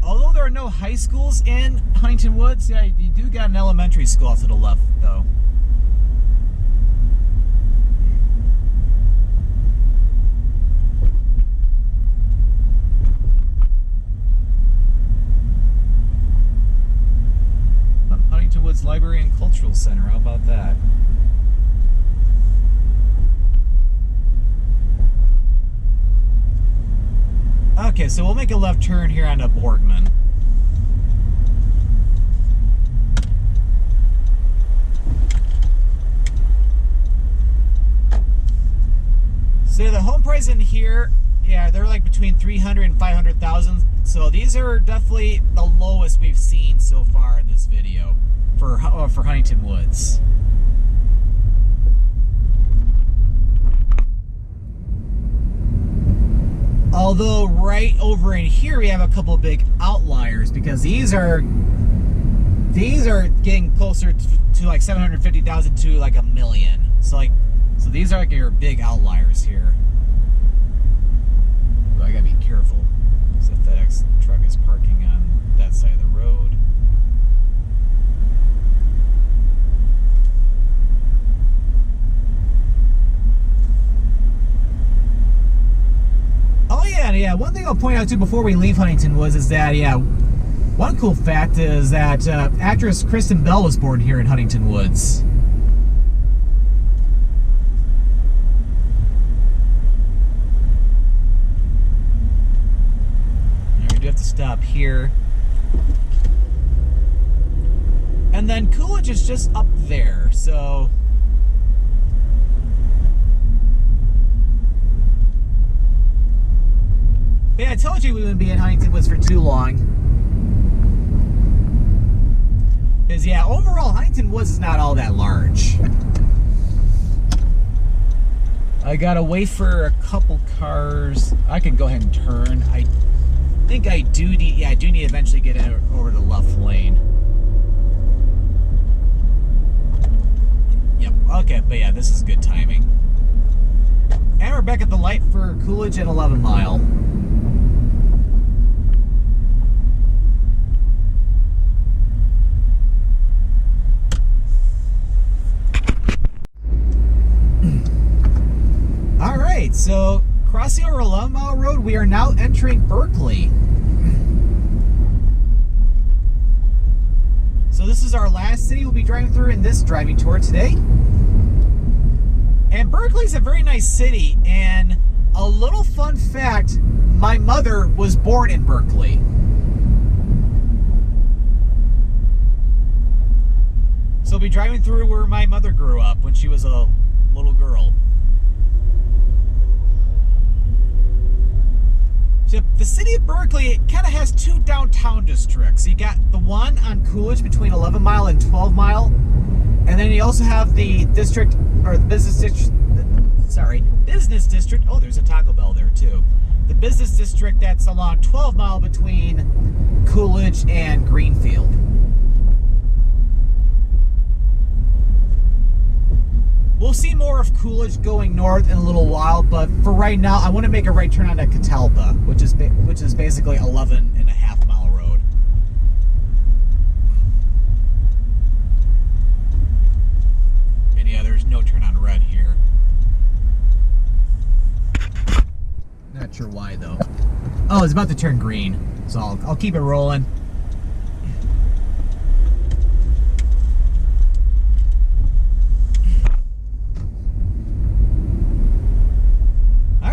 Although there are no high schools in Huntington Woods, yeah, you do got an elementary school off to the left, though. Huntingtonwoods Library and Cultural Center, how about that? Okay, so we'll make a left turn here onto Boardman. So the home price in here, yeah, they're like between $300,000 and $500,000. So these are definitely the lowest we've seen so far in this video for Huntington Woods. Although right over in here we have a couple of big outliers because these these are getting closer to like 750,000 to like 1 million. So these are like your big outliers here. But I gotta be careful. So the FedEx truck is parking on that side of the road. Oh yeah. One thing I'll point out too before we leave Huntington Woods is that one cool fact is that actress Kristen Bell was born here in Huntington Woods. We do have to stop here. And then Coolidge is just up there, so... But yeah, I told you we wouldn't be in Huntington Woods for too long. Because, yeah, overall, Huntington Woods is not all that large. I gotta wait for a couple cars. I can go ahead and turn. I think I do need, yeah, I do need to eventually get over the left lane. Yep, okay, but yeah, this is good timing. And we're back at the light for Coolidge at 11 Mile. Alright, so crossing over 11 Mile Road, we are now entering Berkeley. So this is our last city we'll be driving through in this driving tour today. And Berkeley's a very nice city, and a little fun fact, my mother was born in Berkeley. So we'll be driving through where my mother grew up when she was a little girl. So the city of Berkeley kind of has two downtown districts. You got the one on Coolidge between 11 Mile and 12 Mile. And then you also have the district, or the business district, business district. Oh, there's a Taco Bell there too. The business district that's along 12 Mile between Coolidge and Greenfield. We'll see more of Coolidge going north in a little while, but for right now, I want to make a right turn onto Catalpa, which is basically 11.5 Mile road. And yeah, there's no turn on red here. Not sure why though. Oh, it's about to turn green, so I'll keep it rolling.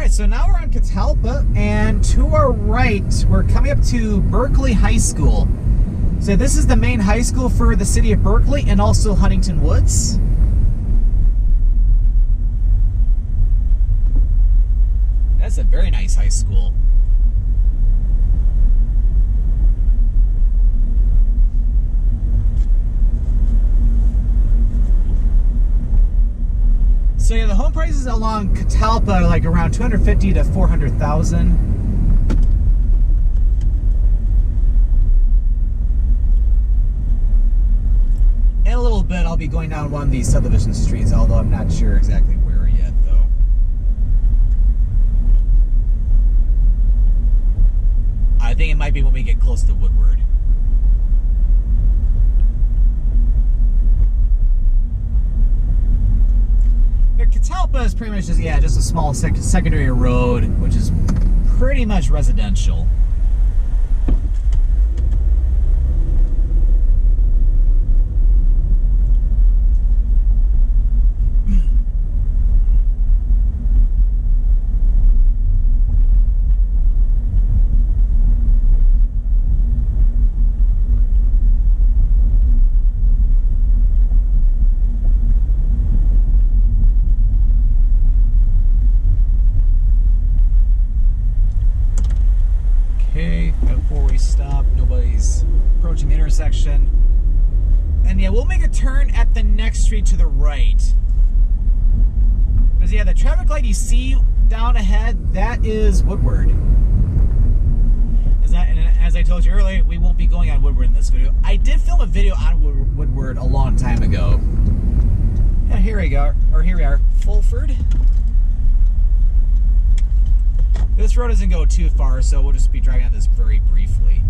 So now we're on Catalpa, and to our right, we're coming up to Berkeley High School. So this is the main high school for the city of Berkeley and also Huntington Woods. That's a very nice high school. So yeah, the home prices along Catalpa are like around 250 to 400,000. In a little bit, I'll be going down one of these subdivision streets, although I'm not sure exactly where yet, though. I think it might be when we get close to Woodward. Catalpa is pretty much just a small secondary road, which is pretty much residential. Intersection. And yeah, we'll make a turn at the next street to the right. Because yeah, the traffic light you see down ahead, that is Woodward. And And as I told you earlier, we won't be going on Woodward in this video. I did film a video on Woodward a long time ago. Yeah, here we go. Or here we are, Fulford. This road doesn't go too far, so we'll just be driving on this very briefly.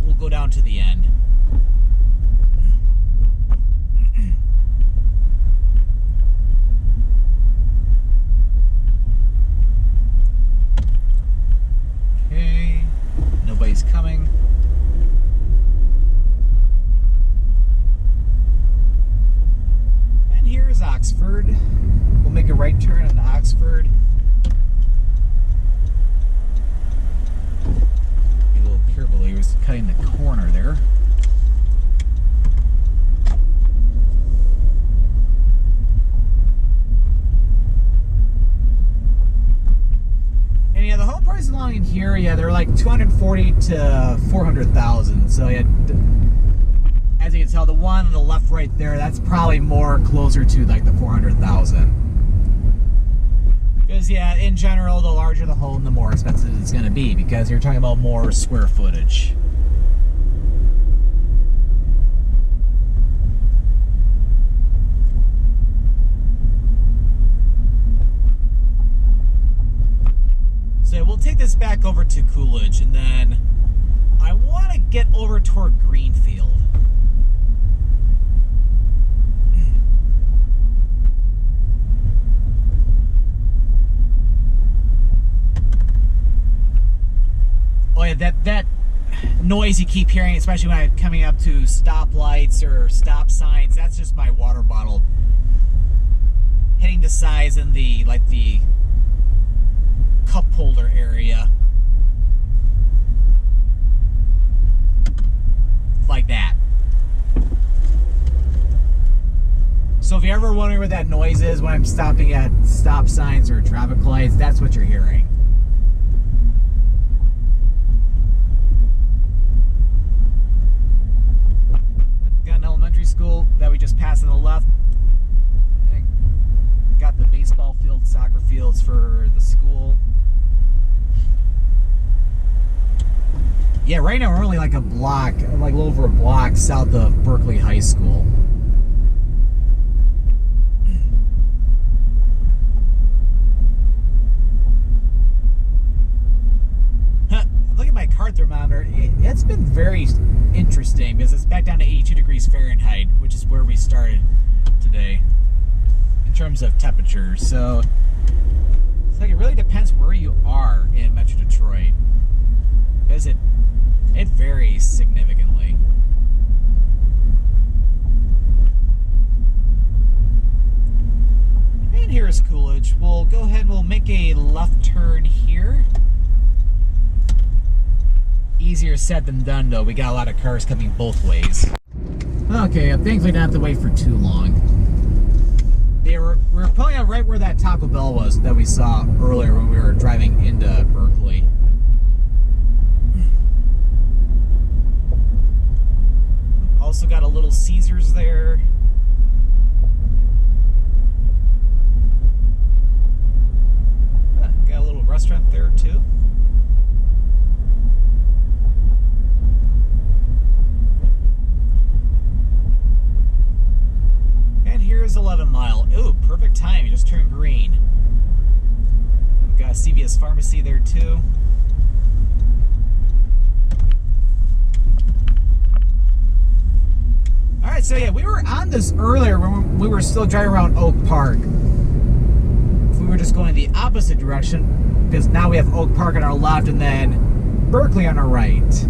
We'll go down to the end. Okay, nobody's coming. And here's Oxford. We'll make a right turn on Oxford. Be a little careful, he was cutting the corner there. And yeah, the home prices along in here, yeah, they're like 240 to 400,000. So yeah, as you can tell, the one on the left right there, that's probably more closer to like the 400,000. Because yeah, in general, the larger the home, the more expensive it's going to be, because you're talking about more square footage. So we'll take this back over to Coolidge, and then I want to get over toward Greenfield. Oh yeah, that noise you keep hearing, especially when I'm coming up to stoplights or stop signs, that's just my water bottle hitting the sides in the cup holder area. Like that. So if you're ever wondering where that noise is when I'm stopping at stop signs or traffic lights, that's what you're hearing. Got an elementary school that we just passed on the left. Got the baseball field, soccer fields for the school. Yeah, right now we're only like a block, like a little over a block south of Berkeley High School. Look at my car thermometer. It's been very interesting because it's back down to 82 degrees Fahrenheit, which is where we started today in terms of temperature. So it's like it really depends where you are in Metro Detroit, because it varies significantly. And here is Coolidge. We'll go ahead and we'll make a left turn here. Easier said than done, though. We got a lot of cars coming both ways. Okay, I think we don't have to wait for too long. We were pulling out right where that Taco Bell was that we saw earlier when we were driving into Berkeley. Also got a little Caesars there. Got a little restaurant there too. And here's 11 Mile. Ooh, perfect time. You just turned green. We've got a CVS Pharmacy there too. Alright, so yeah, we were on this earlier when we were still driving around Oak Park. We were just going the opposite direction, because now we have Oak Park on our left and then Berkeley on our right.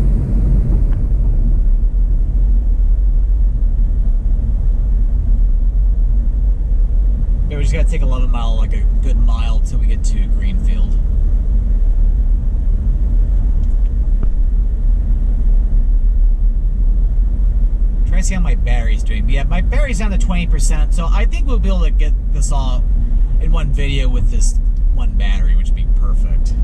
Yeah, we just gotta take 11 Mile, like a good mile till we get to Greenfield. Trying to see how my battery's doing. But yeah, my battery's down to 20%, so I think we'll be able to get this all in one video with this one battery, which would be perfect.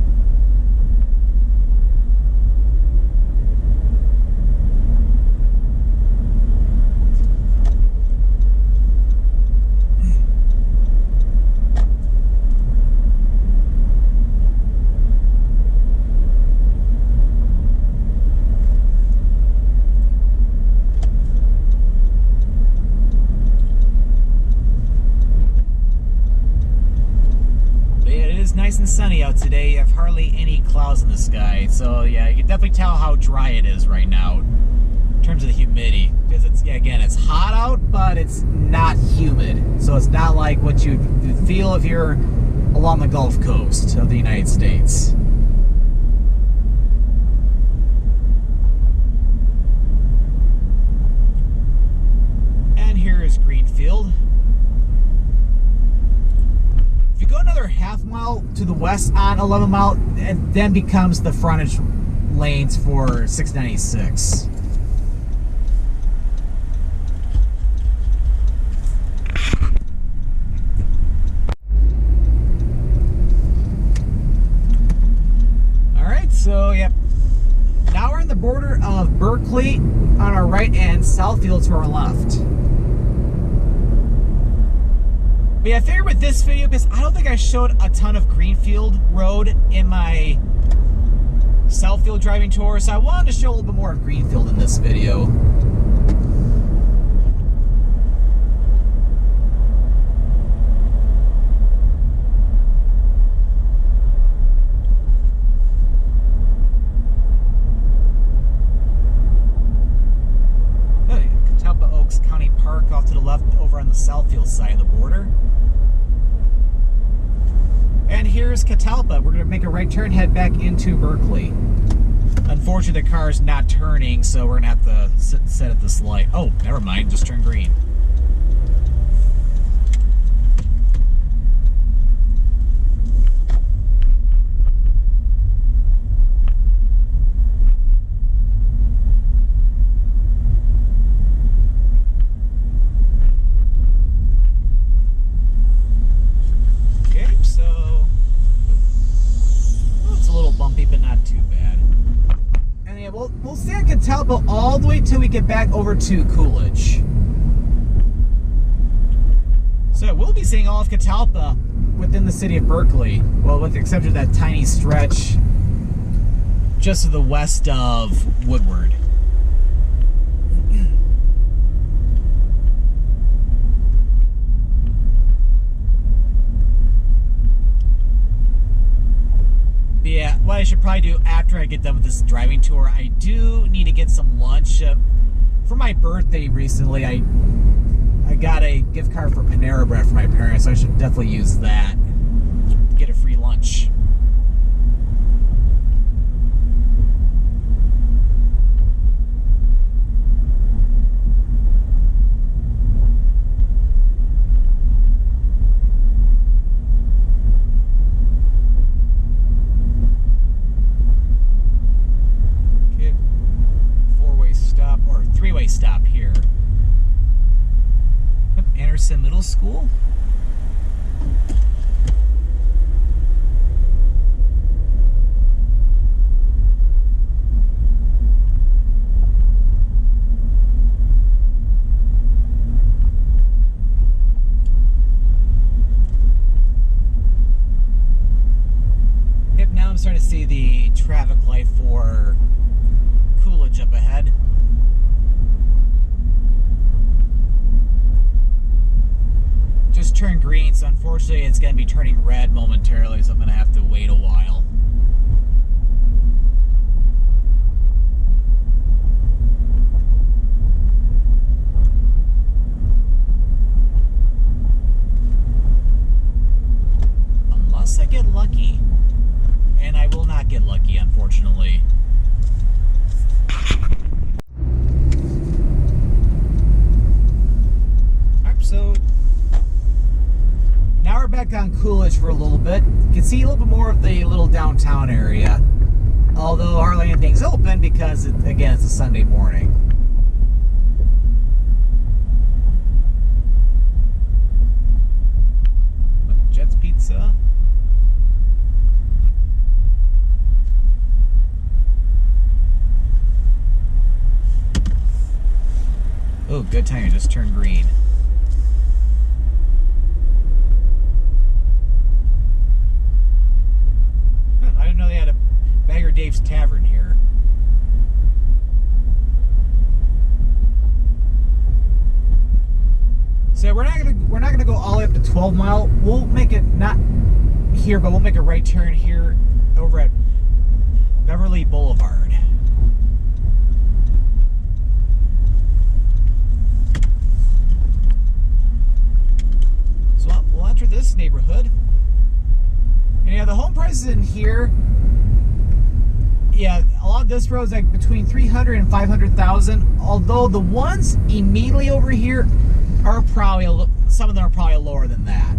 nice and sunny out today. You have hardly any clouds in the sky. So yeah, you can definitely tell how dry it is right now in terms of the humidity. Because it's, yeah, again, it's hot out, but it's not humid. So it's not like what you feel if you're along the Gulf Coast of the United States. And here is Greenfield. If you go another half mile to the west on 11 Mile, it then becomes the frontage lanes for 696. Alright, so yep. Now we're in the border of Berkeley on our right and Southfield to our left. But yeah, I figured with this video, because I don't think I showed a ton of Greenfield Road in my Southfield driving tour, so I wanted to show a little bit more of Greenfield in this video. County Park off to the left over on the Southfield side of the border. And here's Catalpa. We're going to make a right turn, head back into Berkeley. Unfortunately, the car's not turning, so we're going to have to set at this light. Oh, never mind, just turn green. We'll stay on Catalpa all the way till we get back over to Coolidge. So we'll be seeing all of Catalpa within the city of Berkeley. Well, with the exception of that tiny stretch just to the west of Woodward. Yeah, what I should probably do after I get done with this driving tour, I do need to get some lunch. For my birthday recently, I got a gift card for Panera Bread for my parents, so I should definitely use that to get a free lunch. Three-way stop here. Yep, Anderson Middle School. Yep, now I'm starting to see the traffic light for Coolidge up ahead. Just turned green, so unfortunately it's going to be turning red momentarily, so I'm going to have to wait a while. Unless I get lucky. And I will not get lucky, unfortunately. Alright, so now we're back on Coolidge for a little bit. You can see a little bit more of the little downtown area. Although hardly anything's open because, again, it's a Sunday morning. Jet's Pizza. Oh, good time, you just turned green. I didn't know they had a Bagger Dave's Tavern here. So we're not gonna go all the way up to 12 Mile. We'll make it not here, but we'll make a right turn here over at Beverly Boulevard. So we'll enter this neighborhood. And yeah, the home prices in here, yeah, along this road is like between 300 and 500,000. Although the ones immediately over here are probably some of them are probably lower than that.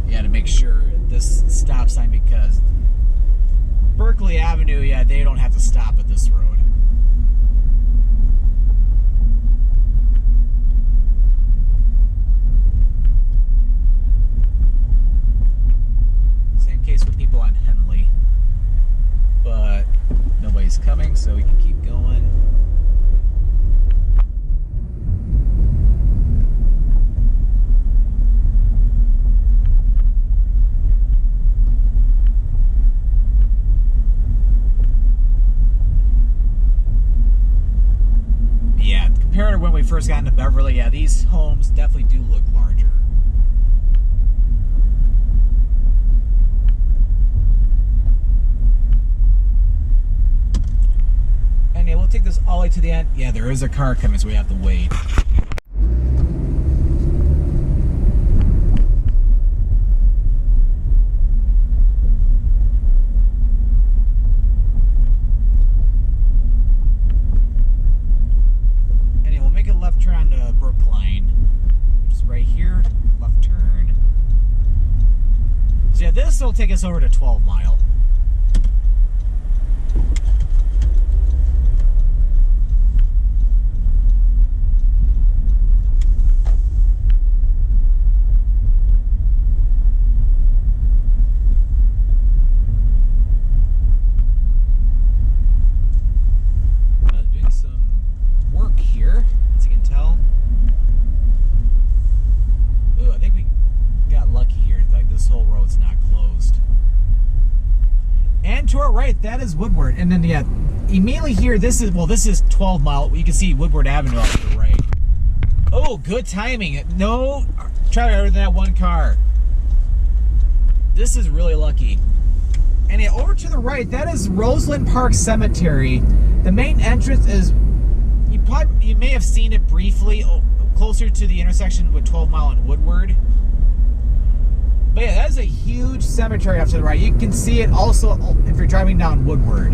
Yeah, to make sure this stop sign, because Berkeley Avenue, yeah, they don't have to stop at this road. Case with people on Henley, but nobody's coming, so we can keep going. Yeah, compared to when we first got into Beverly, yeah, these homes definitely do look larger. Yeah, we'll take this all the way to the end. Yeah, there is a car coming, so we have to wait. And we'll make a left turn on to Brookline, which is right here. Left turn. So yeah, this will take us over to 12 Mile. To our right, that is Woodward, and then yeah, immediately here, this is 12 Mile. You can see Woodward Avenue off to the right. Oh, good timing. No traffic other than that one car. This is really lucky. And yeah, over to the right, that is Roseland Park Cemetery. The main entrance is, you may have seen it briefly closer to the intersection with 12 Mile and Woodward. But yeah, that is a huge cemetery off to the right. You can see it also if you're driving down Woodward.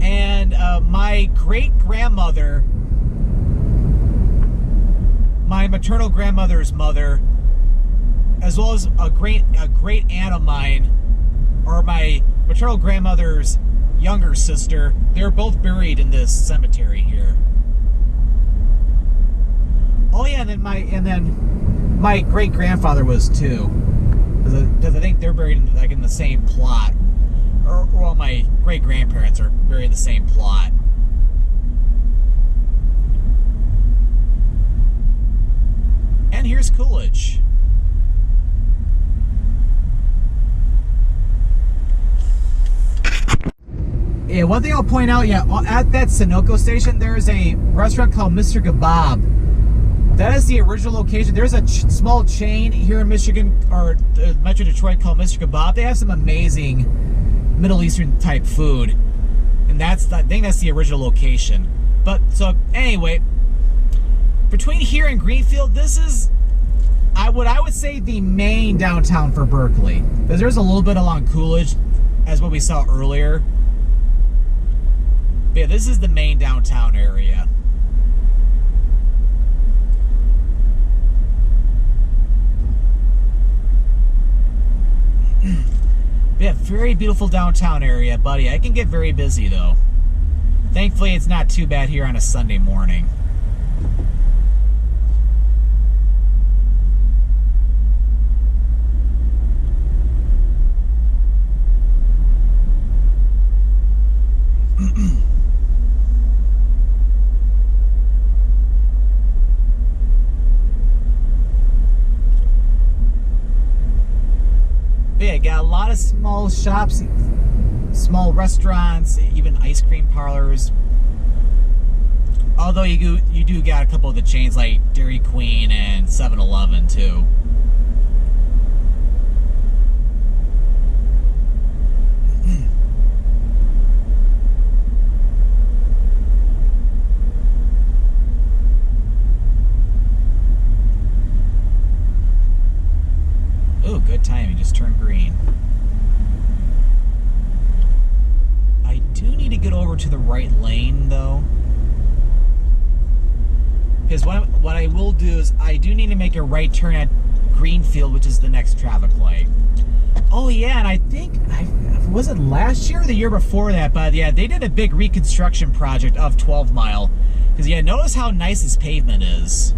And my great-grandmother, my maternal grandmother's mother, as well as a great aunt of mine, or my maternal grandmother's younger sister, they're both buried in this cemetery here. Oh yeah, and then my great-grandfather was too, because I think they're buried in the same plot, or well, my great-grandparents are buried in the same plot. And here's Coolidge. Yeah, one thing I'll point out, yeah, at that Sunoco station, there's a restaurant called Mr. Kebab. That is the original location. There's a small chain here in Michigan, or Metro Detroit, called Mr. Kebab. They have some amazing Middle Eastern type food, and I think that's the original location. But so anyway, between here and Greenfield, this is what I would say the main downtown for Berkeley. Because there's a little bit along Coolidge, as what we saw earlier. But yeah, this is the main downtown area. Yeah, very beautiful downtown area, buddy. I can get very busy though. Thankfully, it's not too bad here on a Sunday morning. Yeah, got a lot of small shops, small restaurants, even ice cream parlors. Although you do got a couple of the chains like Dairy Queen and 7-Eleven too. Ooh, good timing, just turned green. I do need to get over to the right lane though. Because what I will do is I do need to make a right turn at Greenfield, which is the next traffic light. Oh yeah, and I think, was it last year or the year before that? But yeah, they did a big reconstruction project of 12 Mile. Because yeah, notice how nice this pavement is.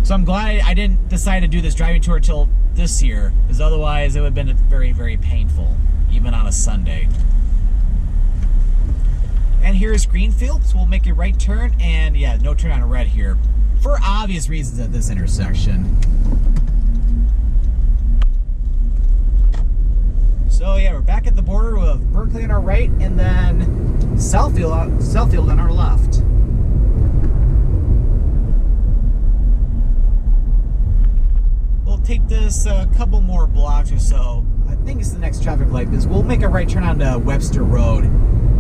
So I'm glad I didn't decide to do this driving tour until this year, because otherwise it would have been very, very painful, even on a Sunday. And here's Greenfield, so we'll make a right turn, and yeah, no turn on red here, for obvious reasons at this intersection. So yeah, we're back at the border with Berkeley on our right, and then Southfield on our left. We'll take this a couple more blocks or so. I think it's the next traffic light, because we'll make a right turn onto Webster Road.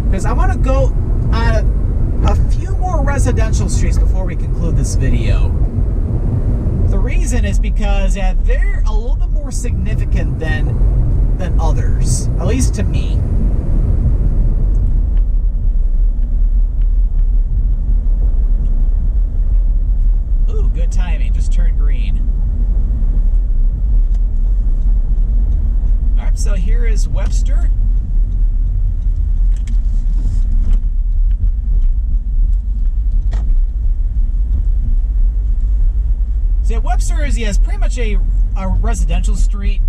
Because I want to go on a few more residential streets before we conclude this video. The reason is because they're a little bit more significant than others, at least to me. Ooh, good timing, just turned green. Alright, so here is Webster. So yeah, Webster is pretty much a residential street.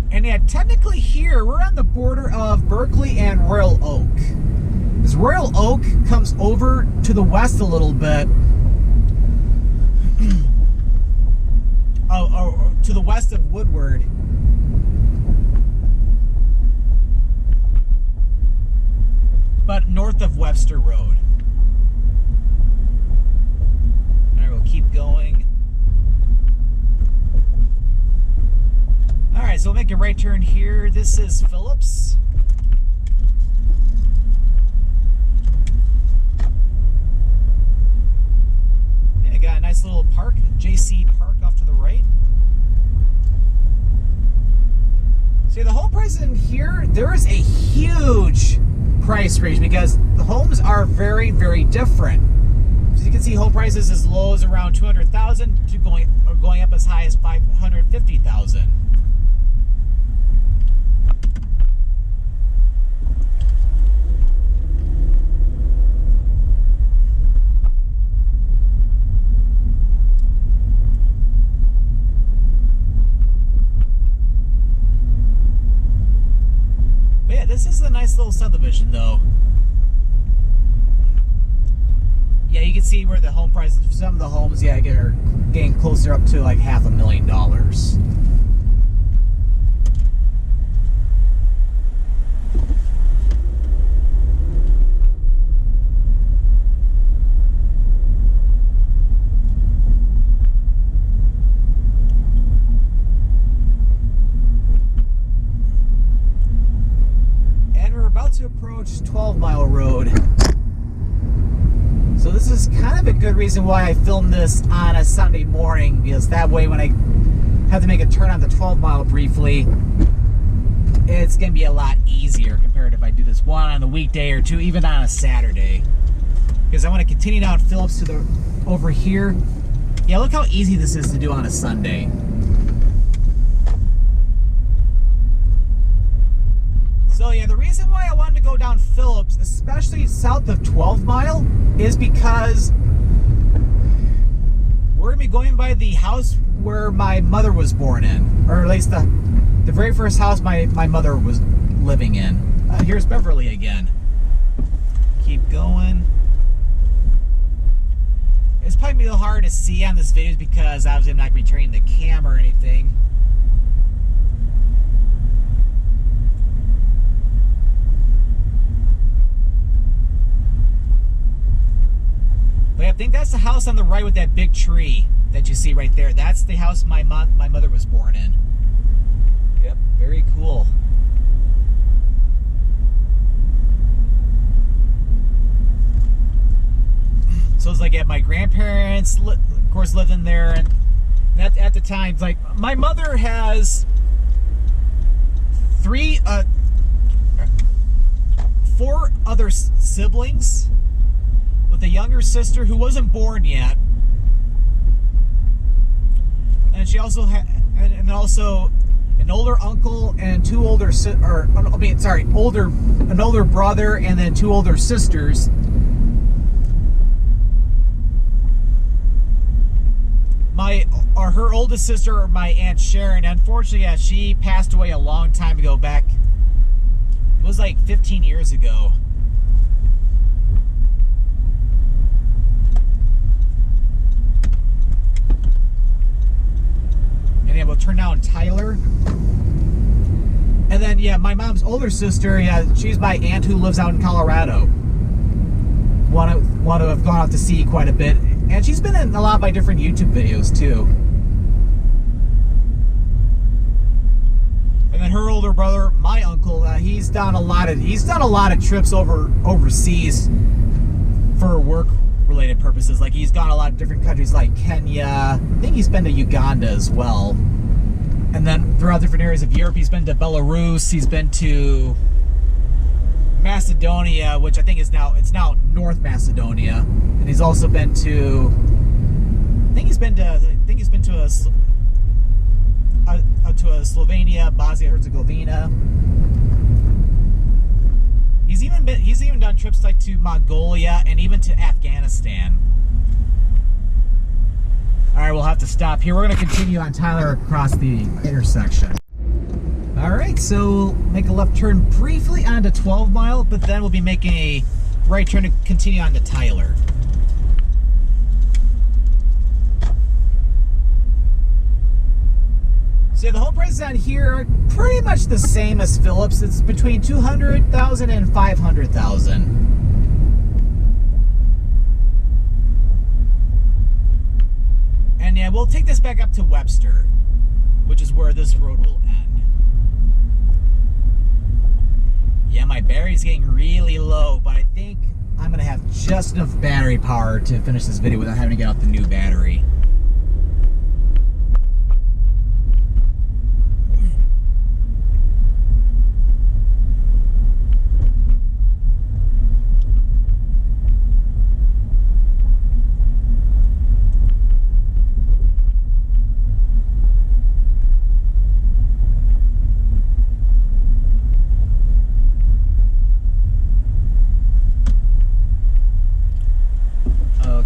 And yeah, technically here, we're on the border of Berkeley and Royal Oak. This Royal Oak comes over to the west a little bit. To the west of Woodward. But north of Webster Road. Alright, we'll keep going. Alright, so we'll make a right turn here. This is Phillips. Yeah, got a nice little park, JC Park off to the right. See, the home price in here, there is a huge price range because the homes are very, very different. As you can see, home prices as low as around $200,000 to going up as high as $550,000. But yeah, this is a nice little subdivision, though. Yeah, you can see where the home prices, some of the homes, yeah, are getting closer up to like $500,000. And we're about to approach 12 Mile Road. So this is kind of a good reason why I filmed this on a Sunday morning, because that way when I have to make a turn on the 12 Mile briefly, it's going to be a lot easier compared to if I do this one on the weekday or two, even on a Saturday. Because I want to continue down Phillips to over here. Yeah, look how easy this is to do on a Sunday. So yeah, the reason why I wanted to go down Phillips, especially south of 12 Mile, is because we're going to be going by the house where my mother was born in. Or at least the very first house my mother was living in. Here's Beverly again. Keep going. It's probably going to be a little hard to see on this video because obviously I'm not going to be turning the camera or anything. think that's the house on the right with that big tree that you see right there. That's the house my mother was born in. Yep, very cool. So it's like, yeah, my grandparents, of course, lived in there, and at the time, like, my mother has four other siblings, with a younger sister who wasn't born yet, and she also had, and then also an older uncle and two older an older brother and then two older sisters. Her oldest sister, my Aunt Sharon, unfortunately, yeah, she passed away a long time ago, back, it was like 15 years ago. And yeah, we'll turn down Tyler. And then, yeah, my mom's older sister, yeah, she's my aunt who lives out in Colorado. Want to have gone out to sea quite a bit. And she's been in a lot of my different YouTube videos too. And then her older brother, my uncle, he's done a lot of trips overseas for work-related purposes. Like, he's gone a lot of different countries, like Kenya. I think he's been to Uganda as well. And then throughout different areas of Europe, he's been to Belarus. He's been to Macedonia, which I think is now North Macedonia, and he's also been to. I think he's been to Slovenia, Bosnia-Herzegovina. He's even done trips like to Mongolia and even to Afghanistan. All right, we'll have to stop here. We're going to continue on Tyler across the intersection. All right, so make a left turn briefly onto 12 Mile, but then we'll be making a right turn to continue on to Tyler. So the home prices on here are pretty much the same as Phillips. It's between $200,000 and $500,000. And yeah, we'll take this back up to Webster, which is where this road will end. Yeah, my battery's getting really low, but I think I'm going to have just enough battery power to finish this video without having to get out the new battery.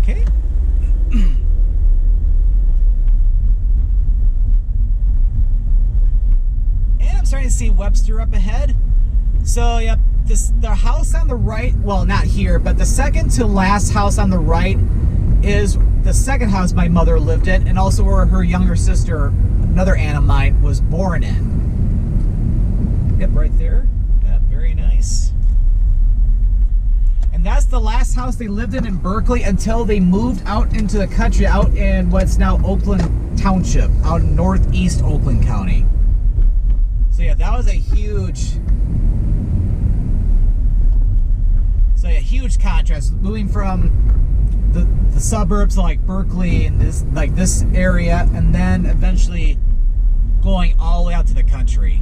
Okay. And I'm starting to see Webster up ahead. So, yep, the house on the right, well, not here, but the second to last house on the right is the second house my mother lived in, and also where her younger sister, another aunt of mine, was born in. Yep, right there. Yeah, very nice. And that's the last house they lived in Berkeley until they moved out into the country, out in what's now Oakland Township, out in northeast Oakland County. So yeah, that was a huge contrast, moving from the suburbs like Berkeley and this area, and then eventually going all the way out to the country.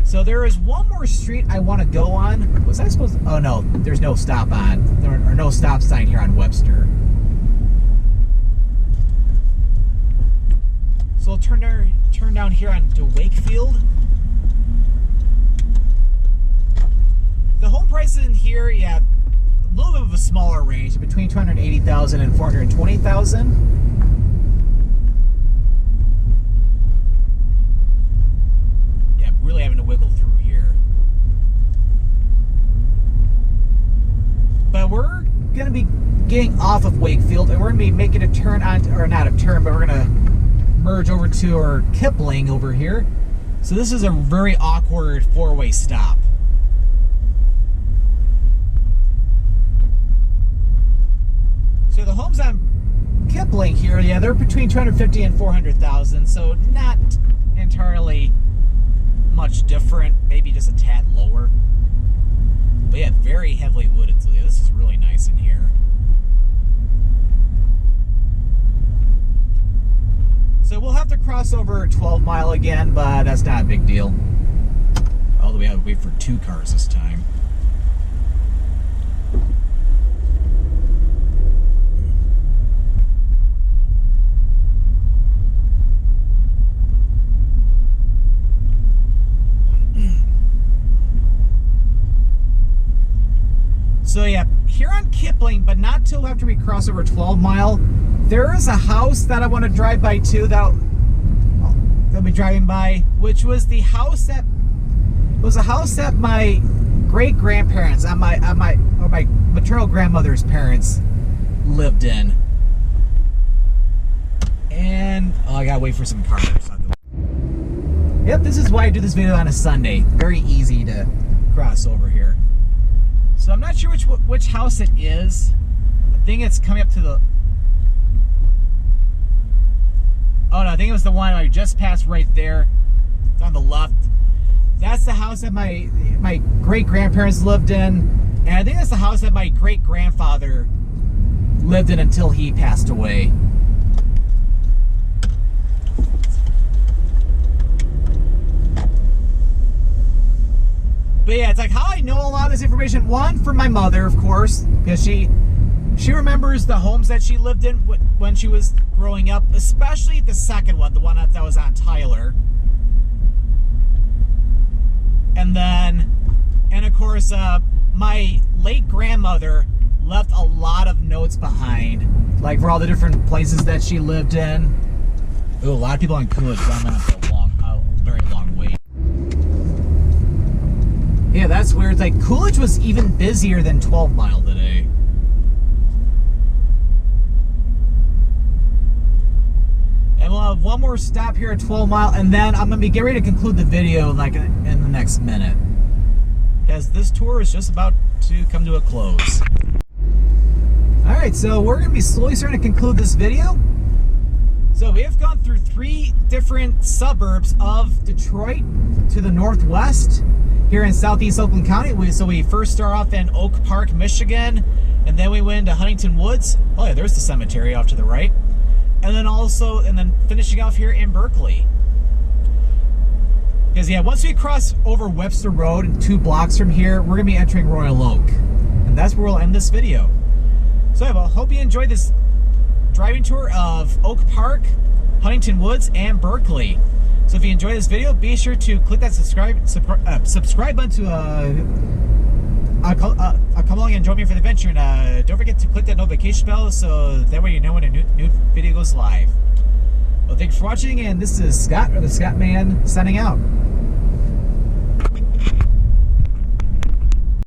So there is one more street I want to go on. Was I supposed to? Oh no, there's no stop on. There are no stop sign here on Webster. So we'll turn down here on to Wakefield. The home prices in here, yeah, a little bit of a smaller range, between $280,000 and $420,000. Really having to wiggle through here. But we're going to be getting off of Wakefield, and we're going to be making a turn on, or not a turn, but we're going to merge over to our Kipling over here. So this is a very awkward four-way stop. homes on Kipling here, yeah, they're between 250 and 400,000, so not entirely much different, maybe just a tad lower. But yeah, very heavily wooded, so yeah, this is really nice in here. So we'll have to cross over 12 Mile again, but that's not a big deal. Although we have to wait for 2 cars this time. So yeah, here on Kipling, but not till after we cross over 12 Mile, there is a house that I want to drive by too, that I'll be driving by, which was the house that my great grandparents, my maternal grandmother's parents lived in. And oh, I gotta wait for some cars. Yep, this is why I do this video on a Sunday. Very easy to cross over here. So I'm not sure which house it is. I think it's coming up to the... Oh no, I think it was the one I just passed right there. It's on the left. That's the house that my great-grandparents lived in. And I think that's the house that my great-grandfather lived in until he passed away. But yeah, it's like how I know a lot of this information. One, from my mother, of course, because she remembers the homes that she lived in when she was growing up, especially the second one, the one that was on Tyler. And of course, my late grandmother left a lot of notes behind, like for all the different places that she lived in. Ooh, a lot of people on Coolidge, so I'm gonna have a very long wait. Yeah, that's weird. It's like Coolidge was even busier than 12 Mile today. And we'll have one more stop here at 12 Mile, and then I'm gonna be getting ready to conclude the video like in the next minute, because this tour is just about to come to a close. All right, so we're gonna be slowly starting to conclude this video. So we have gone through 3 different suburbs of Detroit to the northwest here in southeast Oakland County. So we first start off in Oak Park, Michigan, and then we went to Huntington Woods. Oh yeah, there's the cemetery off to the right. And then finishing off here in Berkeley. Because yeah, once we cross over Webster Road 2 blocks from here, we're gonna be entering Royal Oak. And that's where we'll end this video. So I hope you enjoyed this driving tour of Oak Park, Huntington Woods, and Berkeley. So if you enjoyed this video, be sure to click that subscribe button to come along and join me for the adventure. And don't forget to click that notification bell so that way you know when a new video goes live. Well, thanks for watching, and this is Scott, or the Scott Man, signing out.